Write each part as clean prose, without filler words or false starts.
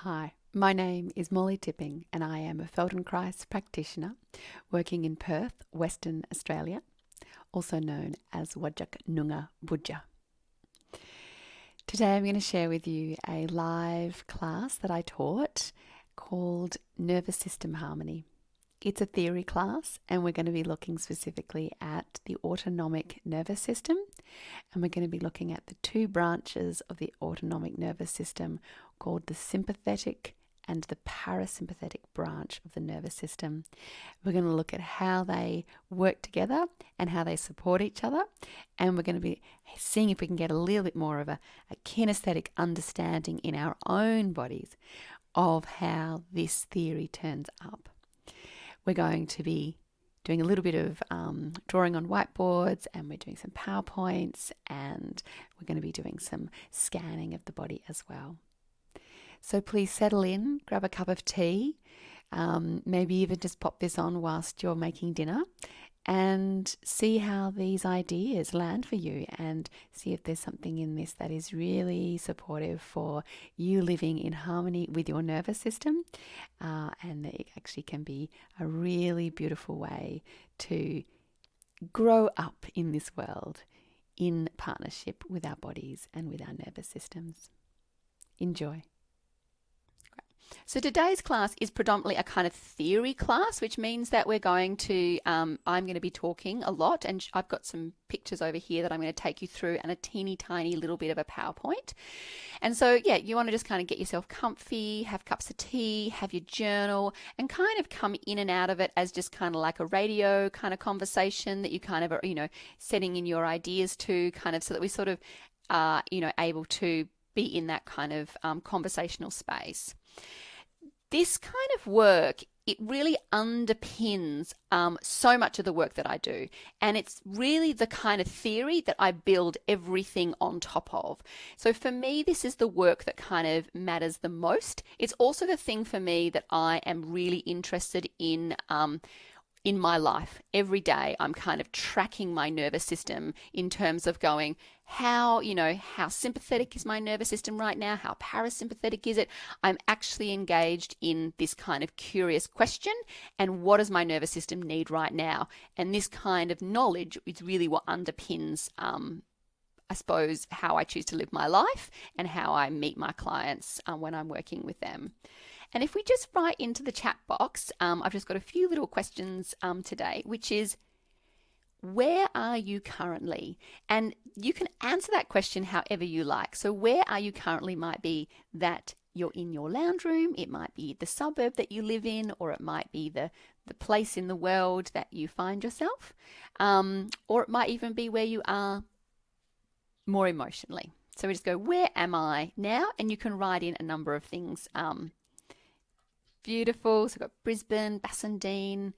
Hi, my name is Molly Tipping and I am a Feldenkrais practitioner working in Perth, Western Australia, also known as Wajak Noongar Budja. Today I'm going to share with you a live class that I taught called Nervous System Harmony. It's a theory class and we're going to be looking specifically at the autonomic nervous system, and we're going to be looking at the two branches of the autonomic nervous system called the sympathetic and the parasympathetic branch of the nervous system. We're going to look at how they work together and how they support each other, and we're going to be seeing if we can get a little bit more of a kinesthetic understanding in our own bodies of how this theory turns up. We're going to be doing a little bit of drawing on whiteboards, and we're doing some PowerPoints, and we're going to be doing some scanning of the body as well. So please settle in, grab a cup of tea, maybe even just pop this on whilst you're making dinner, and see how these ideas land for you, and see if there's something in this that is really supportive for you living in harmony with your nervous system, and that it actually can be a really beautiful way to grow up in this world in partnership with our bodies and with our nervous systems. Enjoy. So today's class is predominantly a kind of theory class, which means that we're going to, I'm going to be talking a lot, and I've got some pictures over here that I'm going to take you through, and a teeny tiny little bit of a PowerPoint. And so, yeah, you want to just kind of get yourself comfy, have cups of tea, have your journal, and kind of come in and out of it as just kind of like a radio kind of conversation that you kind of are, setting in your ideas to, kind of, so that we sort of are, able to be in that kind of conversational space. This kind of work, it really underpins so much of the work that I do. And it's really the kind of theory that I build everything on top of. So for me, this is the work that kind of matters the most. It's also the thing for me that I am really interested in my life. Every day I'm kind of tracking my nervous system in terms of going, how sympathetic is my nervous system right now? How parasympathetic is it? I'm actually engaged in this kind of curious question, and what does my nervous system need right now? And this kind of knowledge is really what underpins, I suppose, how I choose to live my life and how I meet my clients when I'm working with them. And if we just write into the chat box, I've just got a few little questions today, which is, where are you currently? And you can answer that question however you like. So where are you currently might be that you're in your lounge room, it might be the suburb that you live in, or it might be the place in the world that you find yourself, or it might even be where you are more emotionally. So we just go, where am I now? And you can write in a number of things. Beautiful. So we've got Brisbane, Bassendean,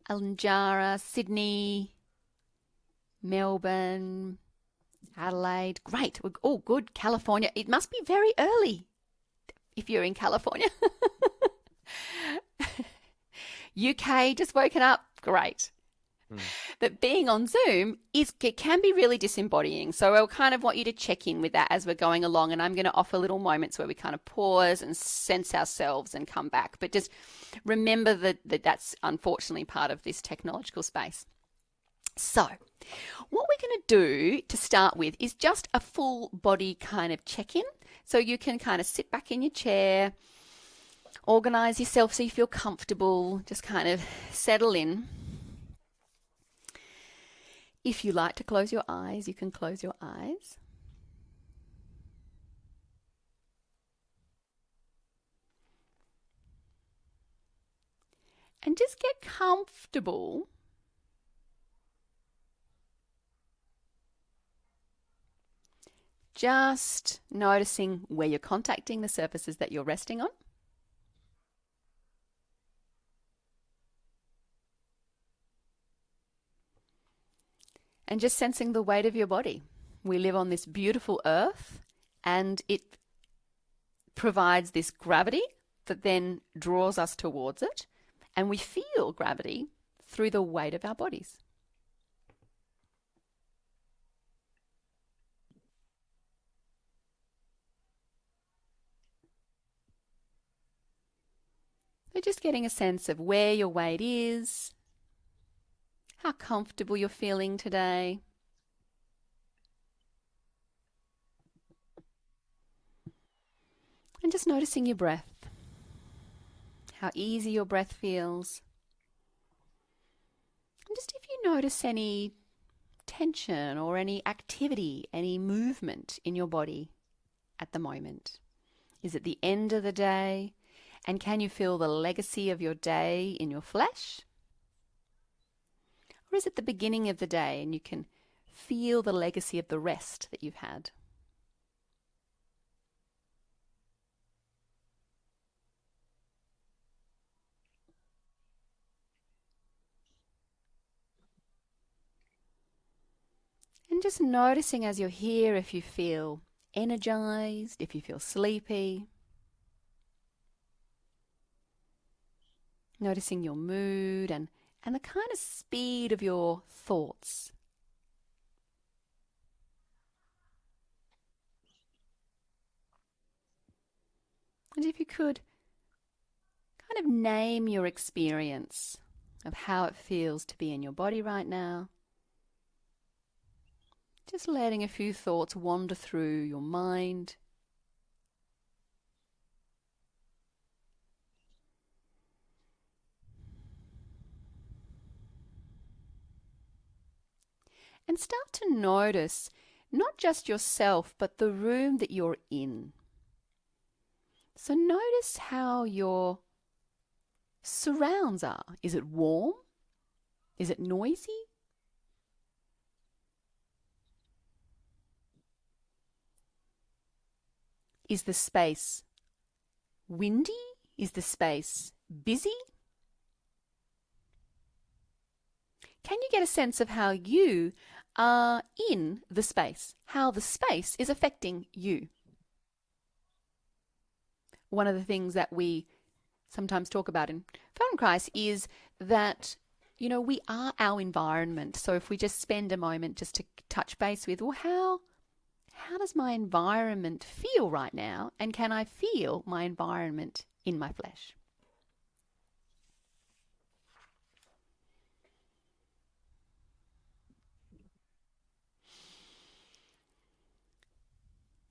Alanjara, Sydney, Melbourne, Adelaide. Great. We're all good. California. It must be very early if you're in California. UK, just woken up. Great. But being on Zoom it can be really disembodying. So I'll kind of want you to check in with that as we're going along, and I'm going to offer little moments where we kind of pause and sense ourselves and come back. But just remember that's unfortunately part of this technological space. So what we're going to do to start with is just a full body kind of check-in. So you can kind of sit back in your chair, organize yourself so you feel comfortable, just kind of settle in. If you like to close your eyes, you can close your eyes. And just get comfortable just noticing where you're contacting the surfaces that you're resting on. And just sensing the weight of your body. We live on this beautiful earth, and it provides this gravity that then draws us towards it, and we feel gravity through the weight of our bodies. So just getting a sense of where your weight is, how comfortable you're feeling today. And just noticing your breath, how easy your breath feels. And just if you notice any tension or any activity, any movement in your body at the moment. Is it the end of the day? And can you feel the legacy of your day in your flesh? Or is it the beginning of the day and you can feel the legacy of the rest that you've had? And just noticing as you're here if you feel energized, if you feel sleepy. Noticing your mood and the kind of speed of your thoughts. And if you could kind of name your experience of how it feels to be in your body right now. Just letting a few thoughts wander through your mind. And start to notice not just yourself, but the room that you're in. So notice how your surrounds are. Is it warm? Is it noisy? Is the space windy? Is the space busy? Can you get a sense of how you are in the space, how the space is affecting you? One of the things that we sometimes talk about in Feldenkrais is that, you know, we are our environment. So if we just spend a moment just to touch base with, well, how does my environment feel right now? And can I feel my environment in my flesh?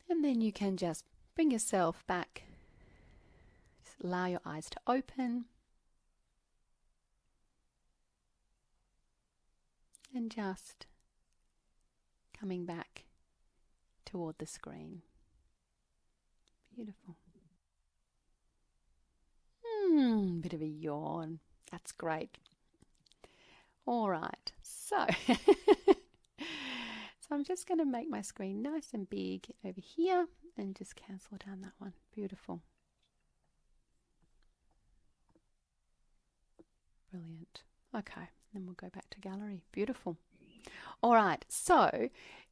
And then you can just bring yourself back. Just allow your eyes to open. And just coming back toward the screen. Beautiful. Bit of a yawn. That's great. All right. So I'm just going to make my screen nice and big over here and just cancel down that one. Beautiful. Brilliant. Okay, then we'll go back to gallery. Beautiful. All right, so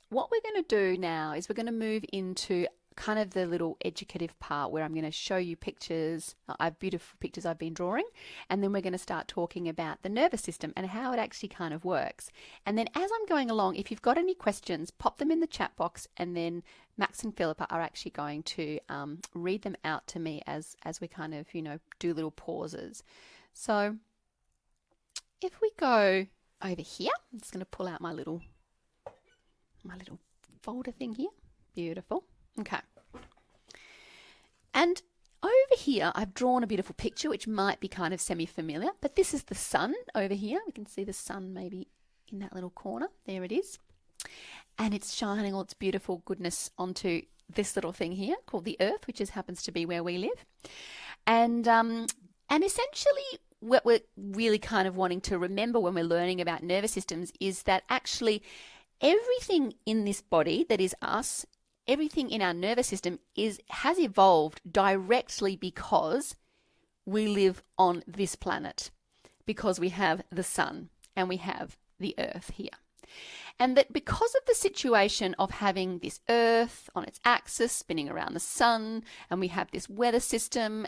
what we're going to do now is we're going to move into kind of the little educative part where I'm going to show you pictures, beautiful pictures I've been drawing, and then we're going to start talking about the nervous system and how it actually kind of works. And then as I'm going along, if you've got any questions, pop them in the chat box, and then Max and Philippa are actually going to read them out to me as we kind of, you know, do little pauses. So if we go over here, I'm just going to pull out my little folder thing here. Beautiful. Okay. And over here, I've drawn a beautiful picture, which might be kind of semi-familiar, but this is the sun over here. We can see the sun maybe in that little corner. There it is. And it's shining all its beautiful goodness onto this little thing here called the Earth, which happens to be where we live. And essentially, what we're really kind of wanting to remember when we're learning about nervous systems is that actually everything in this body that is us, everything in our nervous system has evolved directly because we live on this planet, because we have the sun and we have the Earth here. And that because of the situation of having this Earth on its axis spinning around the sun, and we have this weather system,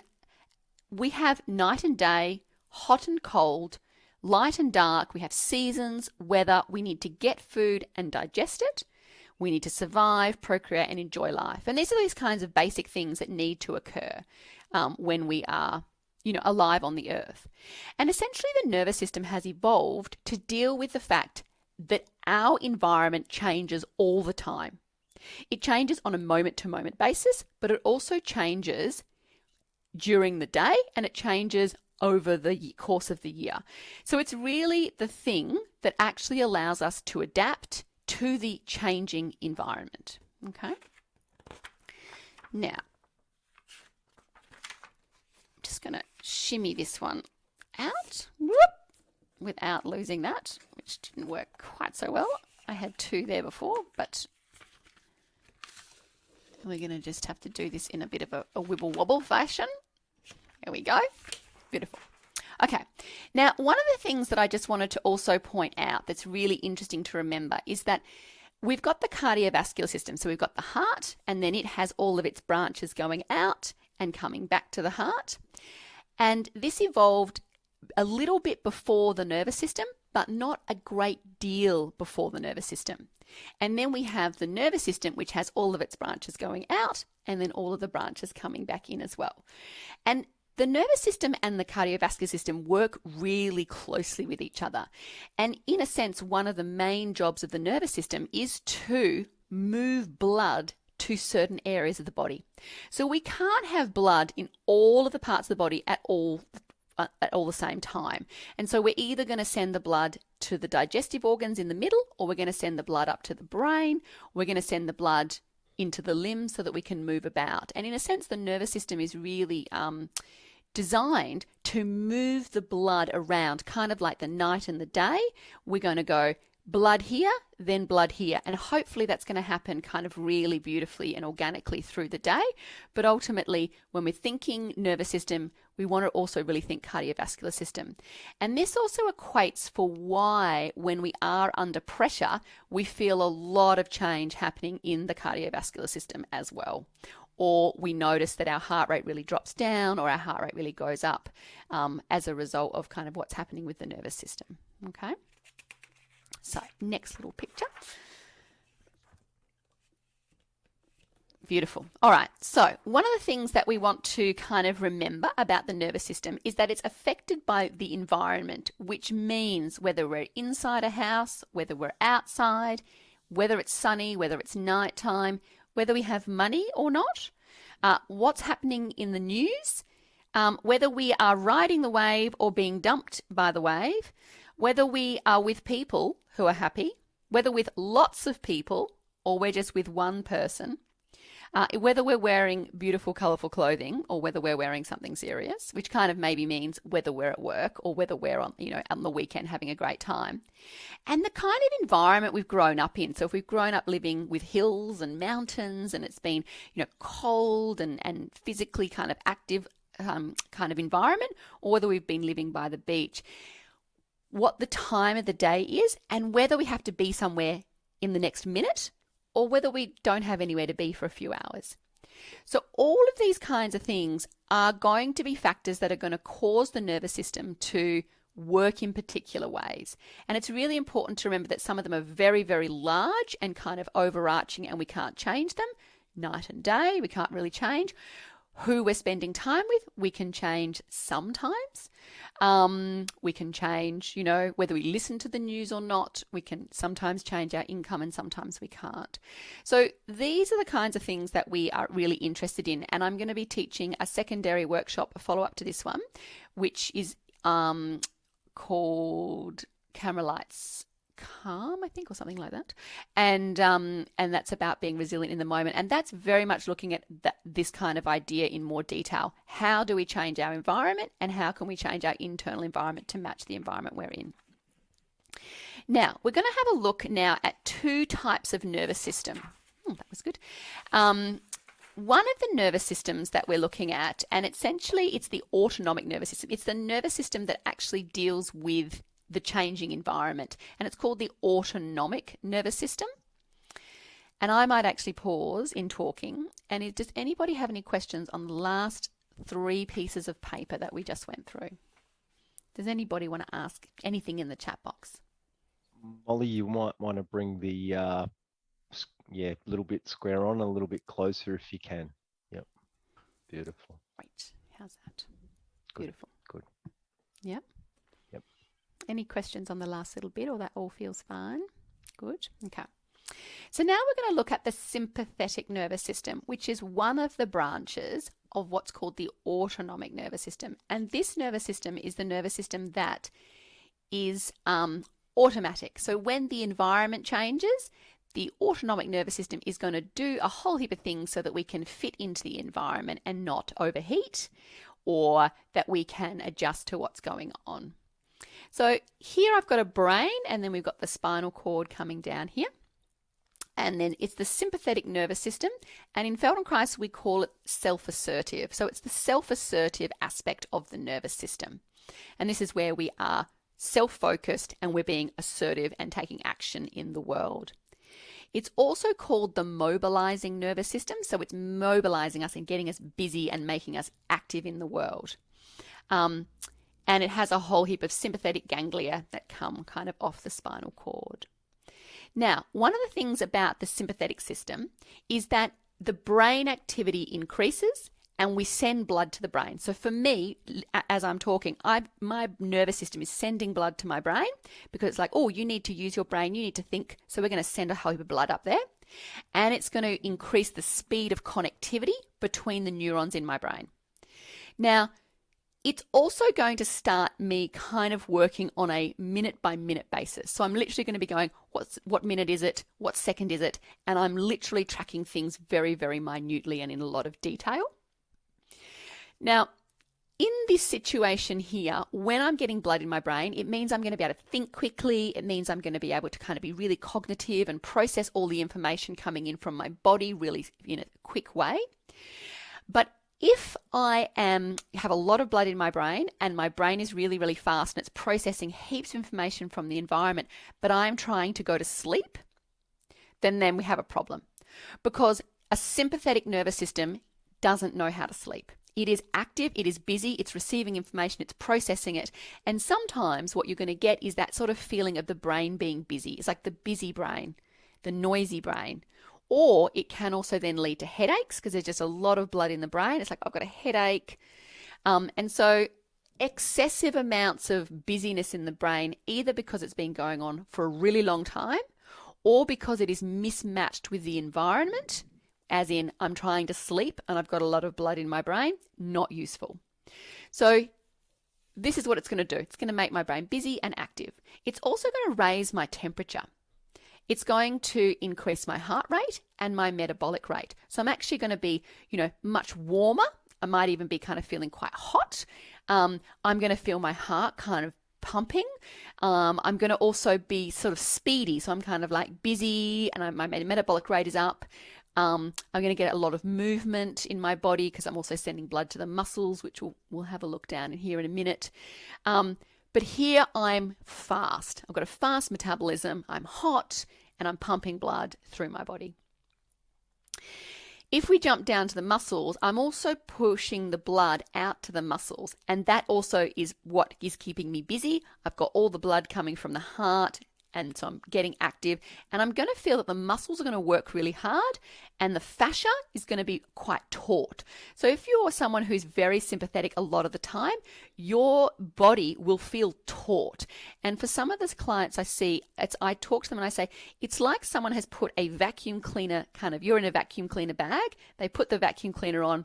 we have night and day, hot and cold, light and dark, we have seasons, weather, we need to get food and digest it. We need to survive, procreate, and enjoy life. And these are these kinds of basic things that need to occur when we are alive on the earth. And essentially the nervous system has evolved to deal with the fact that our environment changes all the time. It changes on a moment-to-moment basis, but it also changes during the day and it changes over the course of the year. So it's really the thing that actually allows us to adapt to the changing environment. Okay? Now, I'm just going to shimmy this one out without losing that, which didn't work quite so well. I had two there before, but we're going to just have to do this in a bit of a wibble wobble fashion. There we go. Beautiful. Okay. Now, one of the things that I just wanted to also point out that's really interesting to remember is that we've got the cardiovascular system. So we've got the heart, and then it has all of its branches going out and coming back to the heart. And this evolved a little bit before the nervous system, but not a great deal before the nervous system. And then we have the nervous system, which has all of its branches going out and then all of the branches coming back in as well. And the nervous system and the cardiovascular system work really closely with each other. And in a sense, one of the main jobs of the nervous system is to move blood to certain areas of the body. So we can't have blood in all of the parts of the body at all the same time. And so we're either going to send the blood to the digestive organs in the middle, or we're going to send the blood up to the brain, we're going to send the blood into the limbs so that we can move about. And in a sense, the nervous system is really designed to move the blood around, kind of like the night and the day. We're going to go blood here, then blood here. And hopefully that's going to happen kind of really beautifully and organically through the day. But ultimately, when we're thinking nervous system, we want to also really think cardiovascular system. And this also equates for why, when we are under pressure, we feel a lot of change happening in the cardiovascular system as well. Or we notice that our heart rate really drops down or our heart rate really goes up as a result of kind of what's happening with the nervous system. Okay? So, next little picture. Beautiful. All right. So, one of the things that we want to kind of remember about the nervous system is that it's affected by the environment, which means whether we're inside a house, whether we're outside, whether it's sunny, whether it's nighttime, whether we have money or not, what's happening in the news, whether we are riding the wave or being dumped by the wave, whether we are with people who are happy, whether with lots of people or we're just with one person, whether we're wearing beautiful, colourful clothing or whether we're wearing something serious, which kind of maybe means whether we're at work or whether we're on the weekend having a great time. And the kind of environment we've grown up in. So if we've grown up living with hills and mountains and it's been, cold and physically kind of active kind of environment, or whether we've been living by the beach, what the time of the day is and whether we have to be somewhere in the next minute or whether we don't have anywhere to be for a few hours. So all of these kinds of things are going to be factors that are going to cause the nervous system to work in particular ways. And it's really important to remember that some of them are very, very large and kind of overarching and we can't change them. Night and day, we can't really change. Who we're spending time with, we can change sometimes. We can change, whether we listen to the news or not. We can sometimes change our income and sometimes we can't. So these are the kinds of things that we are really interested in. And I'm going to be teaching a secondary workshop, a follow-up to this one, which is called Camera Lights Calm, I think, or something like that. And that's about being resilient in the moment. And that's very much looking at this kind of idea in more detail. How do we change our environment and how can we change our internal environment to match the environment we're in? Now, we're going to have a look now at two types of nervous system. That was good. One of the nervous systems that we're looking at, and essentially it's the autonomic nervous system. It's the nervous system that actually deals with the changing environment, and it's called the autonomic nervous system. And I might actually pause in talking, and does anybody have any questions on the last three pieces of paper that we just went through? Does anybody want to ask anything in the chat box? Molly, you might want to bring the little bit square on, a little bit closer if you can. Yep, beautiful. Great. How's that? Beautiful. Good. Yep. Yep. Any questions on the last little bit, or that all feels fine? Good. Okay. So now we're going to look at the sympathetic nervous system, which is one of the branches of what's called the autonomic nervous system. And this nervous system is the nervous system that is automatic. So when the environment changes, the autonomic nervous system is going to do a whole heap of things so that we can fit into the environment and not overheat, or that we can adjust to what's going on. So here I've got a brain, and then we've got the spinal cord coming down here. And then it's the sympathetic nervous system. And in Feldenkrais, we call it self-assertive. So it's the self-assertive aspect of the nervous system. And this is where we are self-focused and we're being assertive and taking action in the world. It's also called the mobilizing nervous system. So it's mobilizing us and getting us busy and making us active in the world. And it has a whole heap of sympathetic ganglia that come kind of off the spinal cord. Now, one of the things about the sympathetic system is that the brain activity increases and we send blood to the brain. So for me, as I'm talking, my nervous system is sending blood to my brain because it's like, oh, you need to use your brain, you need to think. So we're going to send a whole heap of blood up there. And it's going to increase the speed of connectivity between the neurons in my brain. Now, it's also going to start me kind of working on a minute-by-minute basis. So I'm literally going to be going, what minute is it? What second is it? And I'm literally tracking things very, very minutely and in a lot of detail. Now, in this situation here, when I'm getting blood in my brain, it means I'm going to be able to think quickly. It means I'm going to be able to kind of be really cognitive and process all the information coming in from my body really in a quick way. But if I have a lot of blood in my brain and my brain is really, really fast and it's processing heaps of information from the environment, but I'm trying to go to sleep, then we have a problem. Because a sympathetic nervous system doesn't know how to sleep. It is active, it is busy, it's receiving information, it's processing it. And sometimes what you're going to get is that sort of feeling of the brain being busy. It's like the busy brain, the noisy brain. Or it can also then lead to headaches because there's just a lot of blood in the brain. It's like, I've got a headache. And so excessive amounts of busyness in the brain, either because it's been going on for a really long time or because it is mismatched with the environment, as in I'm trying to sleep and I've got a lot of blood in my brain, not useful. So this is what it's going to do. It's going to make my brain busy and active. It's also going to raise my temperature. It's going to increase my heart rate and my metabolic rate. So I'm actually going to be, much warmer. I might even be kind of feeling quite hot. I'm going to feel my heart kind of pumping. I'm going to also be sort of speedy. So I'm kind of like busy and my metabolic rate is up. I'm going to get a lot of movement in my body because I'm also sending blood to the muscles, which we'll have a look down in here in a minute. But here I'm fast. I've got a fast metabolism. I'm hot and I'm pumping blood through my body. If we jump down to the muscles, I'm also pushing the blood out to the muscles. And that also is what is keeping me busy. I've got all the blood coming from the heart. And so I'm getting active and I'm going to feel that the muscles are going to work really hard and the fascia is going to be quite taut. So if you're someone who's very sympathetic a lot of the time, your body will feel taut. And for some of the clients I see, I talk to them and I say, it's like someone has put a vacuum cleaner you're in a vacuum cleaner bag. They put the vacuum cleaner on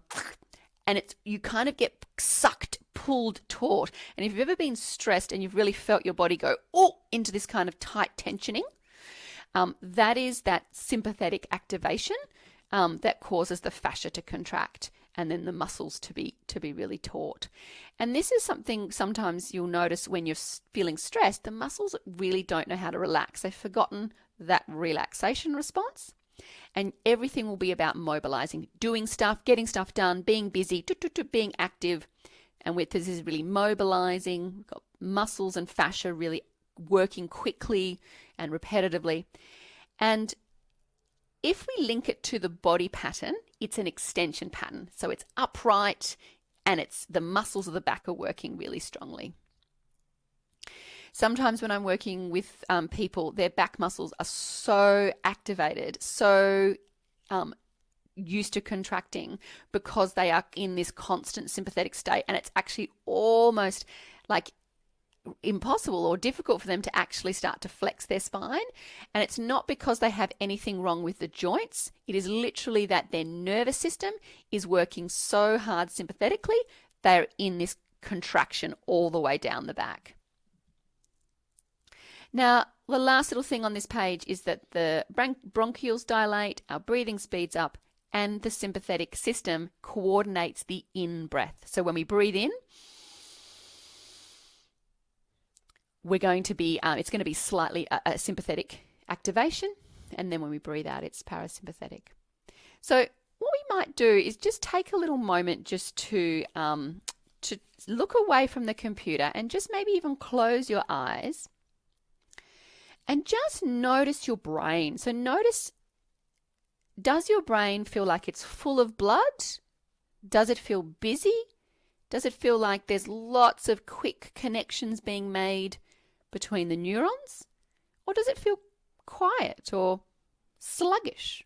and you kind of get sucked, pulled, taut. And if you've ever been stressed and you've really felt your body go, into this kind of tight tensioning, that is that sympathetic activation that causes the fascia to contract and then the muscles to be really taut. And this is something sometimes you'll notice when you're feeling stressed, the muscles really don't know how to relax. They've forgotten that relaxation response. And everything will be about mobilizing, doing stuff, getting stuff done, being busy, being active. And this is really mobilizing. We've got muscles and fascia really working quickly and repetitively. And if we link it to the body pattern, it's an extension pattern. So it's upright and the muscles of the back are working really strongly. Sometimes when I'm working with people, their back muscles are so activated, so used to contracting because they are in this constant sympathetic state, and it's actually almost like impossible or difficult for them to actually start to flex their spine. And it's not because they have anything wrong with the joints. It is literally that their nervous system is working so hard sympathetically, they're in this contraction all the way down the back. Now, the last little thing on this page is that the bronchioles dilate, our breathing speeds up, and the sympathetic system coordinates the in-breath. So when we breathe in, we're going to be, it's going to be slightly a sympathetic activation, and then when we breathe out, it's parasympathetic. So what we might do is just take a little moment just to look away from the computer and just maybe even close your eyes and just notice your brain. So notice, does your brain feel like it's full of blood? Does it feel busy? Does it feel like there's lots of quick connections being made between the neurons? Or does it feel quiet or sluggish?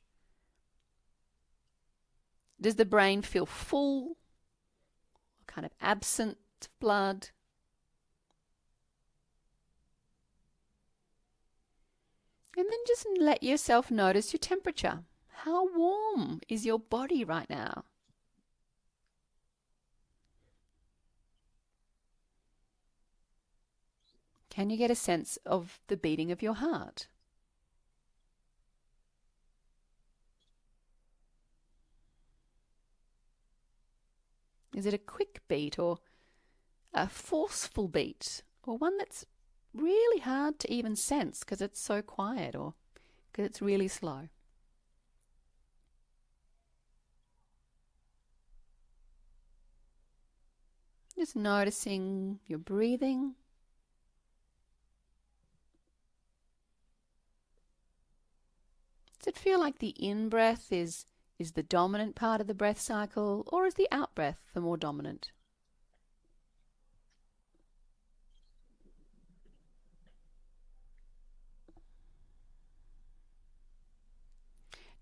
Does the brain feel full, kind of absent of blood? And then just let yourself notice your temperature. How warm is your body right now? Can you get a sense of the beating of your heart? Is it a quick beat or a forceful beat, or one that's really hard to even sense because it's so quiet or because it's really slow? Just noticing your breathing. Does it feel like the in-breath is the dominant part of the breath cycle, or is the out-breath the more dominant?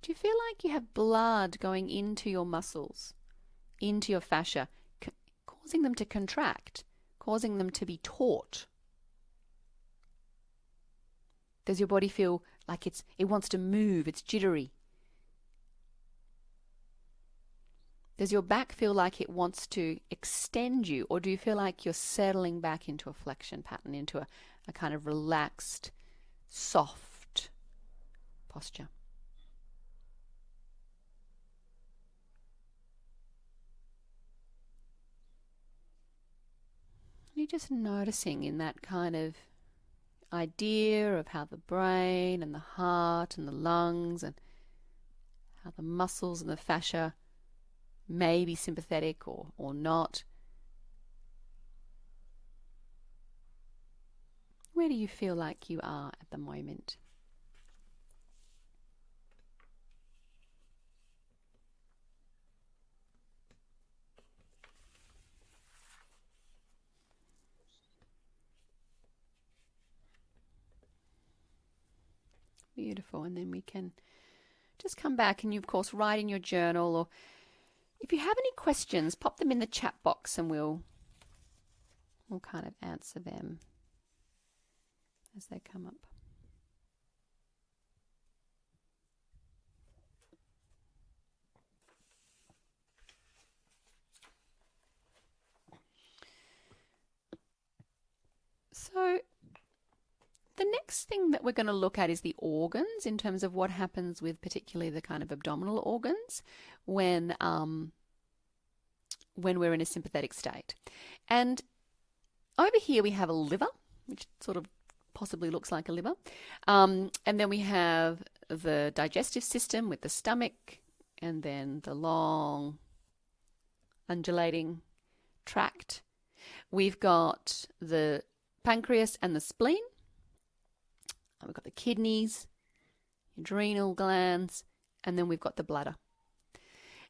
Do you feel like you have blood going into your muscles, into your fascia, causing them to contract, causing them to be taut? Does your body feel like it wants to move, it's jittery? Does your back feel like it wants to extend you, or do you feel like you're settling back into a flexion pattern, into a kind of relaxed, soft posture? You're just noticing in that kind of idea of how the brain and the heart and the lungs and how the muscles and the fascia may be sympathetic or not. Where do you feel like you are at the moment? Beautiful. And then we can just come back and you, of course, write in your journal, or if you have any questions, pop them in the chat box and we'll kind of answer them as they come up. So the next thing that we're going to look at is the organs, in terms of what happens with particularly the kind of abdominal organs when we're in a sympathetic state. And over here we have a liver, which sort of possibly looks like a liver. And then we have the digestive system with the stomach, and then the long undulating tract. We've got the pancreas and the spleen. We've got the kidneys, adrenal glands, and then we've got the bladder.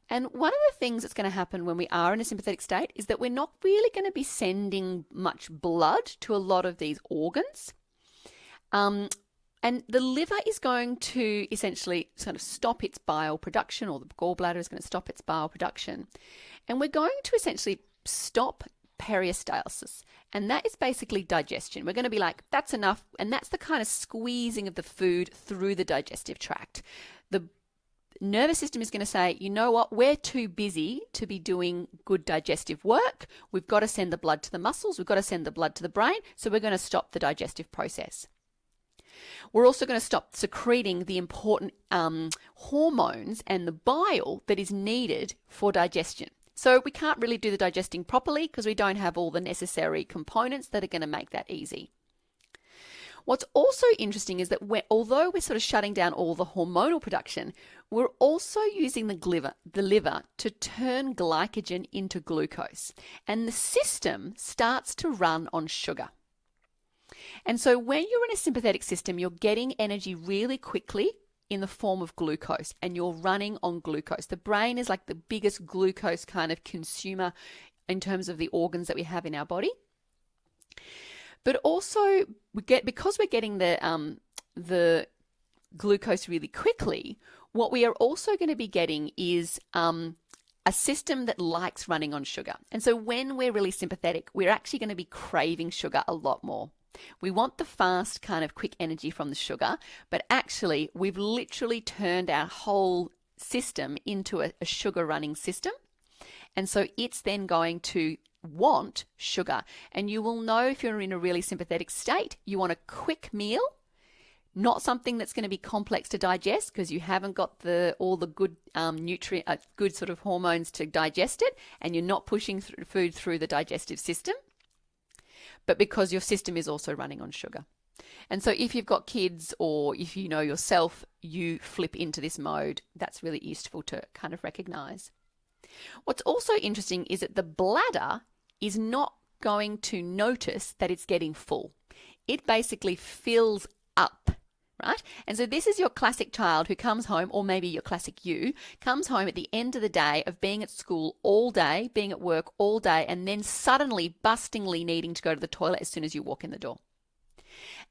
And one of the things that's going to happen when we are in a sympathetic state is that we're not really going to be sending much blood to a lot of these organs. And the liver is going to essentially sort of stop its bile production, or the gallbladder is going to stop its bile production. And we're going to essentially stop peristalsis. And that is basically digestion. We're going to be like, that's enough. And that's the kind of squeezing of the food through the digestive tract. The nervous system is going to say, you know what, we're too busy to be doing good digestive work. We've got to send the blood to the muscles. We've got to send the blood to the brain. So we're going to stop the digestive process. We're also going to stop secreting the important hormones and the bile that is needed for digestion. So we can't really do the digesting properly because we don't have all the necessary components that are going to make that easy. What's also interesting is that although we're sort of shutting down all the hormonal production, we're also using the liver to turn glycogen into glucose. And the system starts to run on sugar. And so when you're in a sympathetic system, you're getting energy really quickly in the form of glucose, and you're running on glucose. The brain is like the biggest glucose kind of consumer in terms of the organs that we have in our body. But also, because we're getting the glucose really quickly, what we are also going to be getting is a system that likes running on sugar. And so when we're really sympathetic, we're actually going to be craving sugar a lot more. We want the fast kind of quick energy from the sugar, but actually we've literally turned our whole system into a sugar running system. And so it's then going to want sugar. And you will know if you're in a really sympathetic state, you want a quick meal, not something that's going to be complex to digest because you haven't got all the good good sort of hormones to digest it, and you're not pushing food through the digestive system, but because your system is also running on sugar. And so if you've got kids, or if you know yourself, you flip into this mode, that's really useful to kind of recognize. What's also interesting is that the bladder is not going to notice that it's getting full. It basically fills up, right? And so this is your classic child who comes home, or maybe your classic you, comes home at the end of the day of being at school all day, being at work all day, and then suddenly, bustingly needing to go to the toilet as soon as you walk in the door.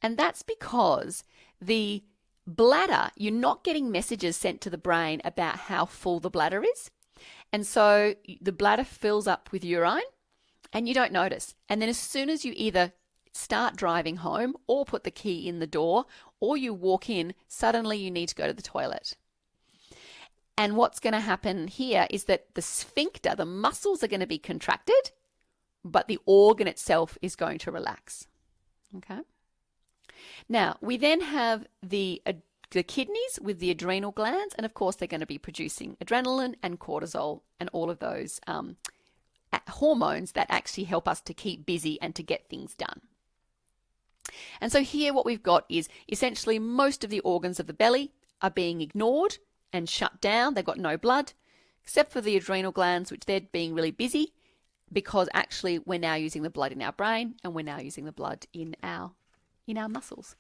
And that's because the bladder, you're not getting messages sent to the brain about how full the bladder is. And so the bladder fills up with urine and you don't notice. And then as soon as you either start driving home or put the key in the door or you walk in, suddenly you need to go to the toilet. And what's going to happen here is that the sphincter, the muscles are going to be contracted, but the organ itself is going to relax. Okay. Now, we then have the kidneys with the adrenal glands, and of course they're going to be producing adrenaline and cortisol and all of those hormones that actually help us to keep busy and to get things done. And so here what we've got is essentially most of the organs of the belly are being ignored and shut down. They've got no blood, except for the adrenal glands, which they're being really busy because actually we're now using the blood in our brain and we're now using the blood in our muscles.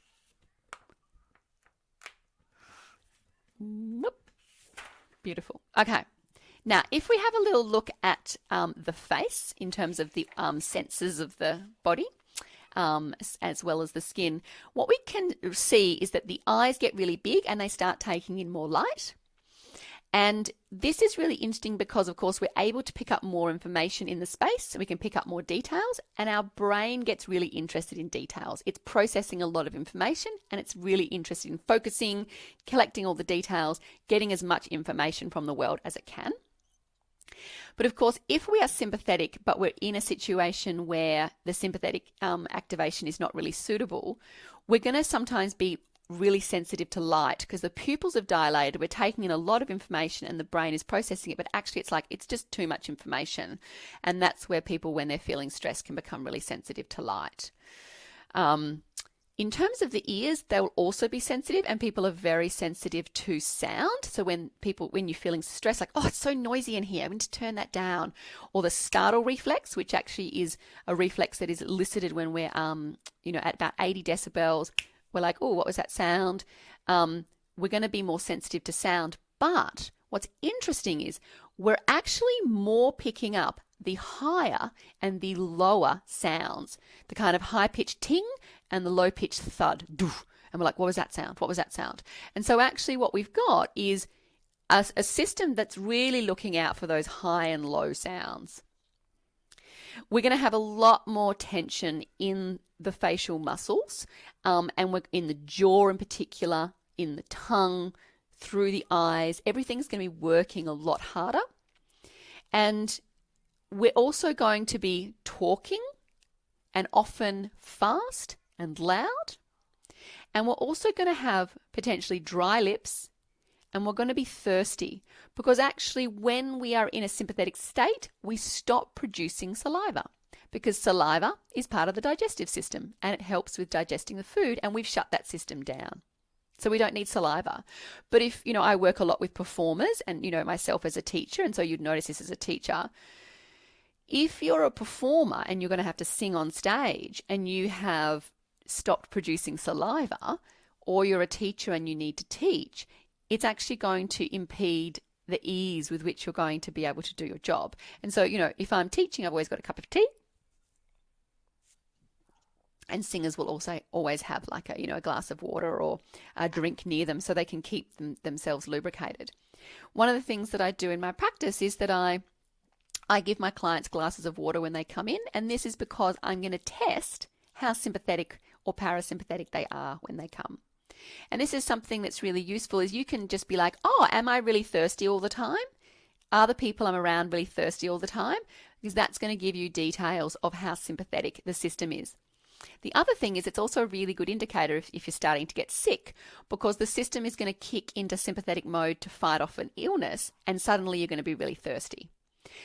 Nope. Beautiful. Okay. Now, if we have a little look at the face in terms of the senses of the body, as well as the skin, what we can see is that the eyes get really big and they start taking in more light. And this is really interesting because, of course, we're able to pick up more information in the space, so we can pick up more details, and our brain gets really interested in details. It's processing a lot of information, and it's really interested in focusing, collecting all the details, getting as much information from the world as it can. But of course, if we are sympathetic, but we're in a situation where the sympathetic activation is not really suitable, we're going to sometimes be really sensitive to light because the pupils have dilated. We're taking in a lot of information and the brain is processing it, but actually it's just too much information. And that's where people, when they're feeling stressed, can become really sensitive to light. In terms of the ears, they will also be sensitive, and people are very sensitive to sound. So when you're feeling stressed, like, oh, it's so noisy in here, I need to turn that down. Or the startle reflex, which actually is a reflex that is elicited when we're, at about 80 decibels. We're like, oh, what was that sound? We're going to be more sensitive to sound. But what's interesting is we're actually more picking up the higher and the lower sounds, the kind of high-pitched ting and the low-pitched thud. And we're like, what was that sound? What was that sound? And so actually what we've got is a system that's really looking out for those high and low sounds. We're going to have a lot more tension in the facial muscles, and we're in the jaw in particular, in the tongue, through the eyes. Everything's going to be working a lot harder. And we're also going to be talking, and often fast and loud. And we're also going to have potentially dry lips, and we're going to be thirsty, because actually when we are in a sympathetic state, we stop producing saliva, because saliva is part of the digestive system and it helps with digesting the food, and we've shut that system down. So we don't need saliva. But if, I work a lot with performers and, myself as a teacher, and so you'd notice this as a teacher, if you're a performer and you're going to have to sing on stage and you have stopped producing saliva, or you're a teacher and you need to teach, it's actually going to impede the ease with which you're going to be able to do your job. And so, if I'm teaching, I've always got a cup of tea. And singers will also always have like a glass of water or a drink near them so they can keep themselves lubricated. One of the things that I do in my practice is that I give my clients glasses of water when they come in, and this is because I'm going to test how sympathetic or parasympathetic they are when they come. And this is something that's really useful, is you can just be like, oh, am I really thirsty all the time? Are the people I'm around really thirsty all the time? Because that's going to give you details of how sympathetic the system is. The other thing is it's also a really good indicator if you're starting to get sick, because the system is going to kick into sympathetic mode to fight off an illness, and suddenly you're going to be really thirsty.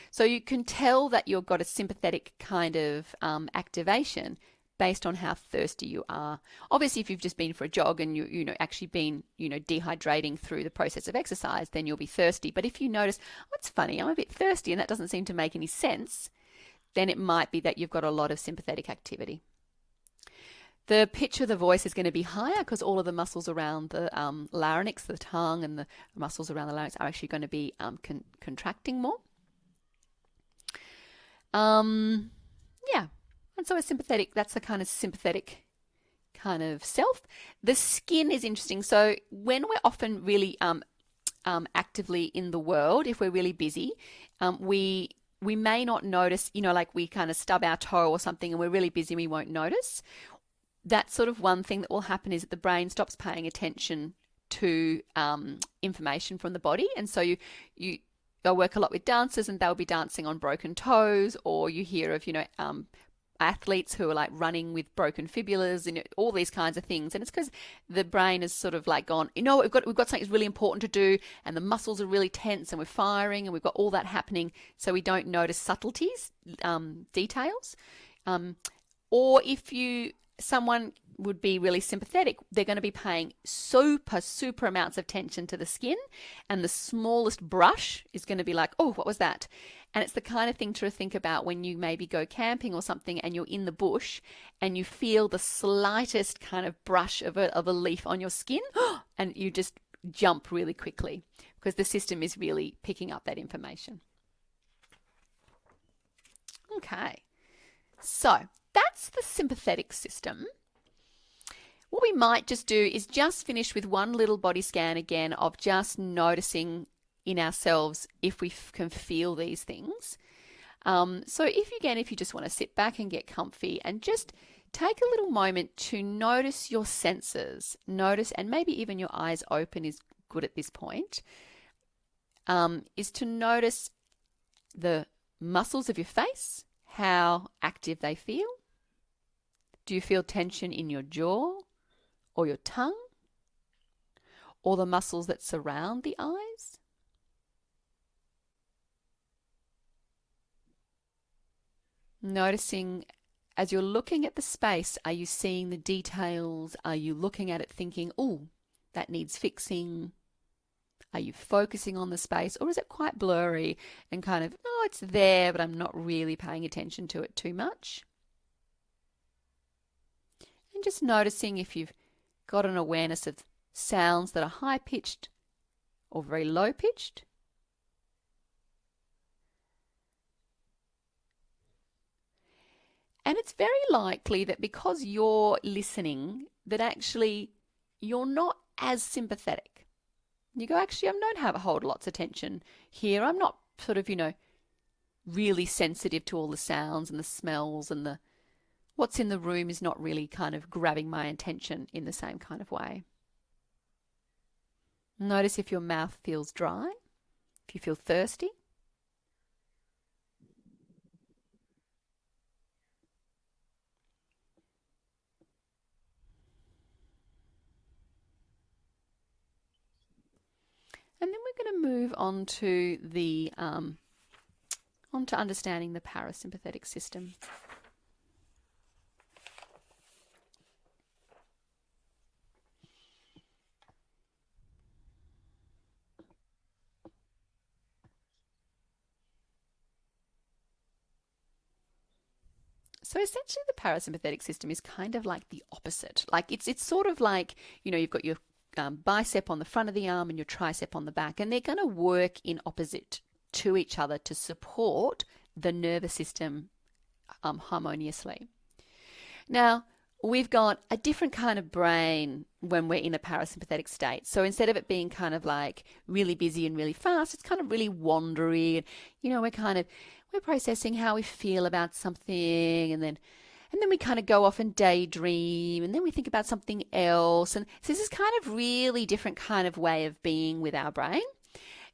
So you can tell that you've got a sympathetic kind of activation based on how thirsty you are. Obviously, if you've just been for a jog and actually been dehydrating through the process of exercise, then you'll be thirsty. But if you notice, oh, it's funny, I'm a bit thirsty and that doesn't seem to make any sense, then it might be that you've got a lot of sympathetic activity. The pitch of the voice is going to be higher because all of the muscles around the larynx, the tongue, and the muscles around the larynx are actually going to be contracting more. Yeah. And so a sympathetic, that's the kind of sympathetic kind of self. The skin is interesting. So when we're often really actively in the world, if we're really busy, we may not notice, like we kind of stub our toe or something and we're really busy and we won't notice. That's sort of one thing that will happen, is that the brain stops paying attention to information from the body. And so I work a lot with dancers and they'll be dancing on broken toes, or you hear of, athletes who are like running with broken fibulas and all these kinds of things. And it's because the brain has sort of like gone, we've got something that's really important to do, and the muscles are really tense and we're firing and we've got all that happening. So we don't notice subtleties, details. Or if someone would be really sympathetic, they're going to be paying super amounts of attention to the skin, and the smallest brush is going to be like, oh, what was that? And it's the kind of thing to think about when you maybe go camping or something and you're in the bush and you feel the slightest kind of brush of a leaf on your skin and you just jump really quickly because the system is really picking up that information. Okay, so that's the sympathetic system. What we might just do is just finish with one little body scan again of just noticing in ourselves if we can feel these things. So if you just want to sit back and get comfy and just take a little moment to notice your senses, and maybe even your eyes open is good at this point, is to notice the muscles of your face, how active they feel. Do you feel tension in your jaw or your tongue or the muscles that surround the eyes? Noticing as you're looking at the space, are you seeing the details? Are you looking at it thinking, oh, that needs fixing? Are you focusing on the space, or is it quite blurry and kind of, oh, it's there, but I'm not really paying attention to it too much? And just noticing if you've got an awareness of sounds that are high-pitched or very low-pitched. And it's very likely that because you're listening, that actually you're not as sympathetic. You go, actually, I don't have a whole lots of tension here. I'm not sort of, really sensitive to all the sounds and the smells, and the what's in the room is not really kind of grabbing my attention in the same kind of way. Notice if your mouth feels dry, if you feel thirsty. And then we're going to move on to onto understanding the parasympathetic system. So essentially the parasympathetic system is kind of like the opposite. Like it's sort of like, you've got your bicep on the front of the arm and your tricep on the back, and they're going to work in opposite to each other to support the nervous system harmoniously. Now, we've got a different kind of brain when we're in a parasympathetic state. So instead of it being kind of like really busy and really fast, it's kind of really wandery. And, we're processing how we feel about something, and then we kind of go off and daydream, and then we think about something else. And so this is kind of really different kind of way of being with our brain.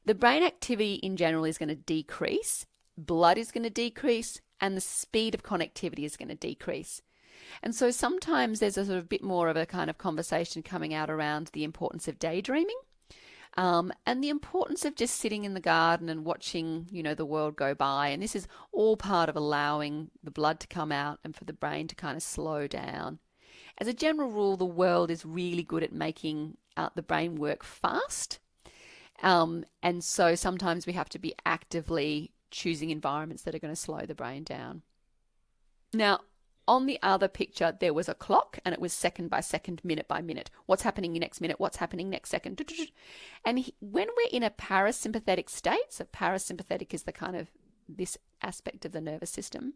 The brain activity in general is going to decrease, blood is going to decrease, and the speed of connectivity is going to decrease. And so sometimes there's a sort of bit more of a kind of conversation coming out around the importance of daydreaming, and the importance of just sitting in the garden and watching, the world go by. And this is all part of allowing the blood to come out and for the brain to kind of slow down. As a general rule, the world is really good at making the brain work fast. And so sometimes we have to be actively choosing environments that are going to slow the brain down. Now, on the other picture, there was a clock, and it was second by second, minute by minute. What's happening next minute? What's happening next second? And when we're in a parasympathetic state, so parasympathetic is the kind of this aspect of the nervous system,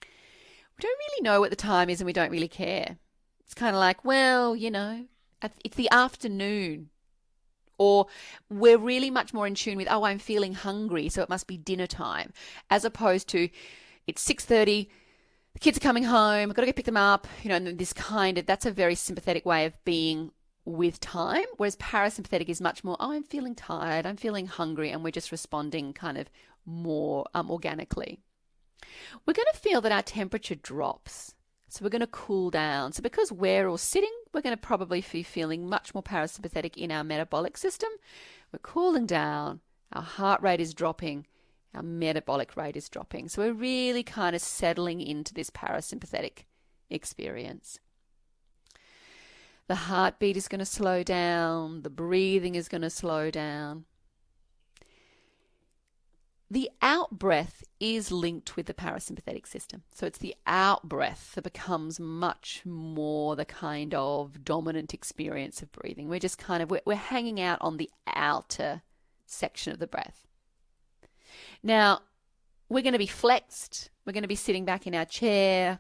we don't really know what the time is, and we don't really care. It's kind of like, well, it's the afternoon. Or we're really much more in tune with, I'm feeling hungry, so it must be dinner time, as opposed to it's 6:30, the kids are coming home, I've got to go pick them up, and that's a very sympathetic way of being with time. Whereas parasympathetic is much more, I'm feeling tired, I'm feeling hungry, and we're just responding kind of more organically. We're going to feel that our temperature drops. So we're going to cool down. So because we're all sitting, we're going to probably be feeling much more parasympathetic in our metabolic system. We're cooling down, our heart rate is dropping, our metabolic rate is dropping. So we're really kind of settling into this parasympathetic experience. The heartbeat is going to slow down. The breathing is going to slow down. The out breath is linked with the parasympathetic system. So it's the out breath that becomes much more the kind of dominant experience of breathing. We're just we're hanging out on the outer section of the breath. Now, we're going to be flexed. We're going to be sitting back in our chair.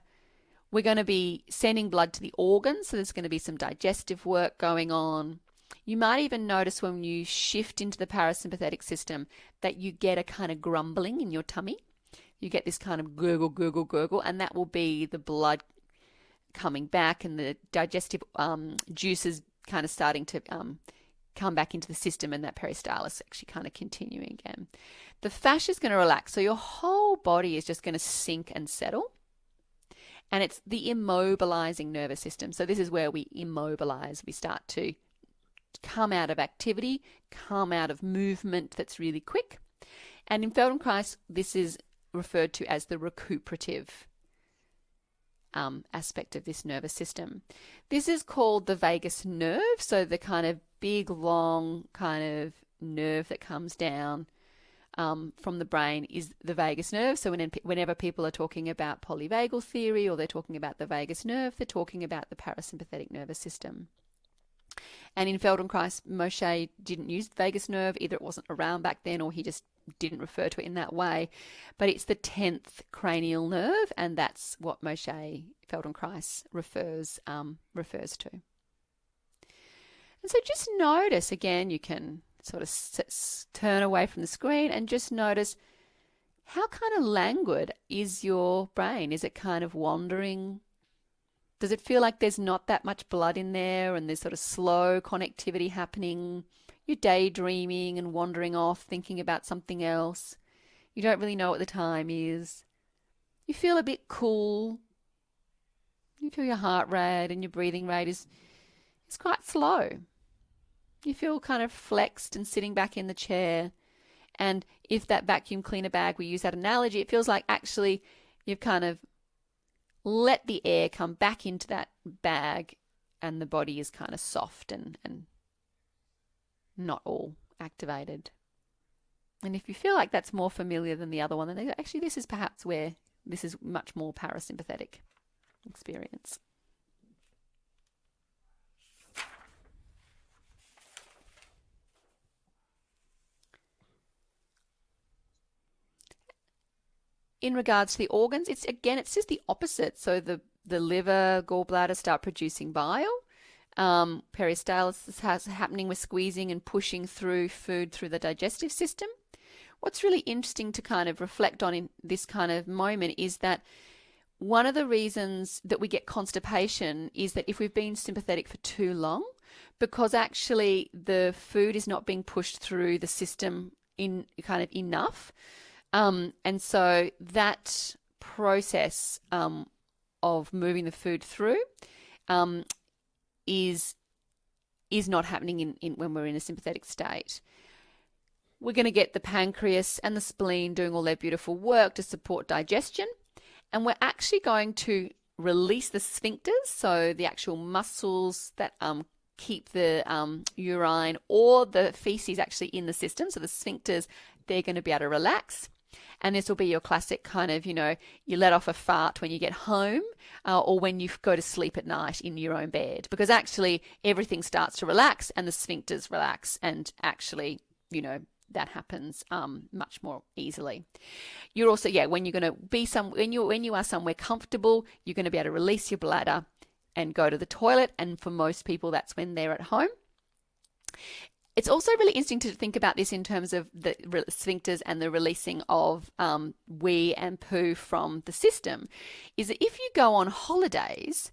We're going to be sending blood to the organs. So there's going to be some digestive work going on. You might even notice when you shift into the parasympathetic system that you get a kind of grumbling in your tummy. You get this kind of gurgle, gurgle, gurgle, and that will be the blood coming back and the digestive juices kind of starting to come back into the system, and that peristalsis actually kind of continuing again. The fascia is going to relax, so your whole body is just going to sink and settle. And it's the immobilizing nervous system. So this is where we immobilize. We start to come out of activity, come out of movement that's really quick. And in Feldenkrais, this is referred to as the recuperative aspect of this nervous system. This is called the vagus nerve, so the kind of big, long kind of nerve that comes down from the brain is the vagus nerve. So whenever people are talking about polyvagal theory or they're talking about the vagus nerve, they're talking about the parasympathetic nervous system. And in Feldenkrais, Moshe didn't use the vagus nerve. Either it wasn't around back then or he just didn't refer to it in that way. But it's the 10th cranial nerve, and that's what Moshe Feldenkrais refers to. And so just notice, again, you can sort of turn away from the screen and just notice how kind of languid is your brain? Is it kind of wandering? Does it feel like there's not that much blood in there and there's sort of slow connectivity happening? You're daydreaming and wandering off, thinking about something else. You don't really know what the time is. You feel a bit cool. You feel your heart rate and your breathing rate is quite slow. You feel kind of flexed and sitting back in the chair. And if that vacuum cleaner bag, we use that analogy, it feels like actually you've kind of let the air come back into that bag and the body is kind of soft and not all activated. And if you feel like that's more familiar than the other one, then actually this is perhaps where this is much more parasympathetic experience. In regards to the organs, it's just the opposite. So the liver, gallbladder start producing bile. Peristalsis has happening with squeezing and pushing through food through the digestive system. What's really interesting to kind of reflect on in this kind of moment is that one of the reasons that we get constipation is that if we've been sympathetic for too long, because actually the food is not being pushed through the system in kind of enough. And so that process of moving the food through is not happening in when we're in a sympathetic state. We're going to get the pancreas and the spleen doing all their beautiful work to support digestion. And we're actually going to release the sphincters, so the actual muscles that keep the urine or the feces actually in the system. So the sphincters, they're going to be able to relax. And this will be your classic kind of, you let off a fart when you get home or when you go to sleep at night in your own bed, because actually everything starts to relax and the sphincters relax, and actually, that happens much more easily. You're also, when you're going to be when you are somewhere comfortable, you're going to be able to release your bladder and go to the toilet. And for most people, that's when they're at home. It's also really interesting to think about this in terms of the sphincters and the releasing of wee and poo from the system, is that if you go on holidays,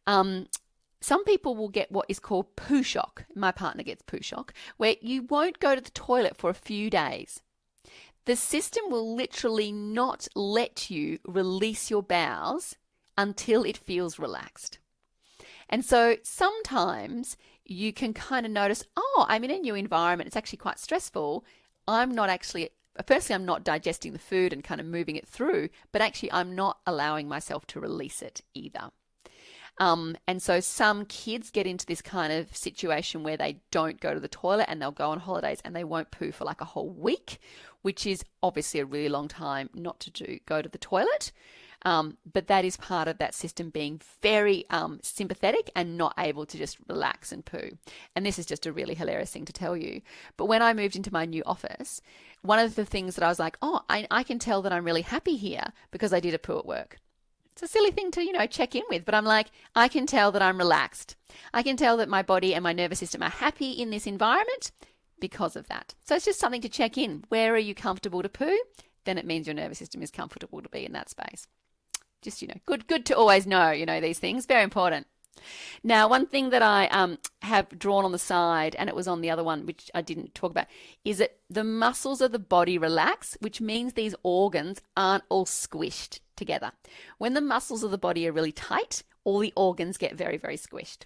some people will get what is called Pushock. My partner gets Pushock, where you won't go to the toilet for a few days. The system will literally not let you release your bowels until it feels relaxed. And so sometimes you can kind of notice, I'm in a new environment. It's actually quite stressful. I'm not digesting the food and kind of moving it through, but actually I'm not allowing myself to release it either. And so some kids get into this kind of situation where they don't go to the toilet and they'll go on holidays and they won't poo for like a whole week, which is obviously a really long time not to go to the toilet. But that is part of that system being very sympathetic and not able to just relax and poo. And this is just a really hilarious thing to tell you. But when I moved into my new office, one of the things that I was like, I can tell that I'm really happy here because I did a poo at work. It's a silly thing to, check in with, but I'm like, I can tell that I'm relaxed. I can tell that my body and my nervous system are happy in this environment because of that. So it's just something to check in. Where are you comfortable to poo? Then it means your nervous system is comfortable to be in that space. Just, good to always know, these things. Very important. Now, one thing that I have drawn on the side, and it was on the other one, which I didn't talk about, is that the muscles of the body relax, which means these organs aren't all squished together. When the muscles of the body are really tight, all the organs get very, very squished.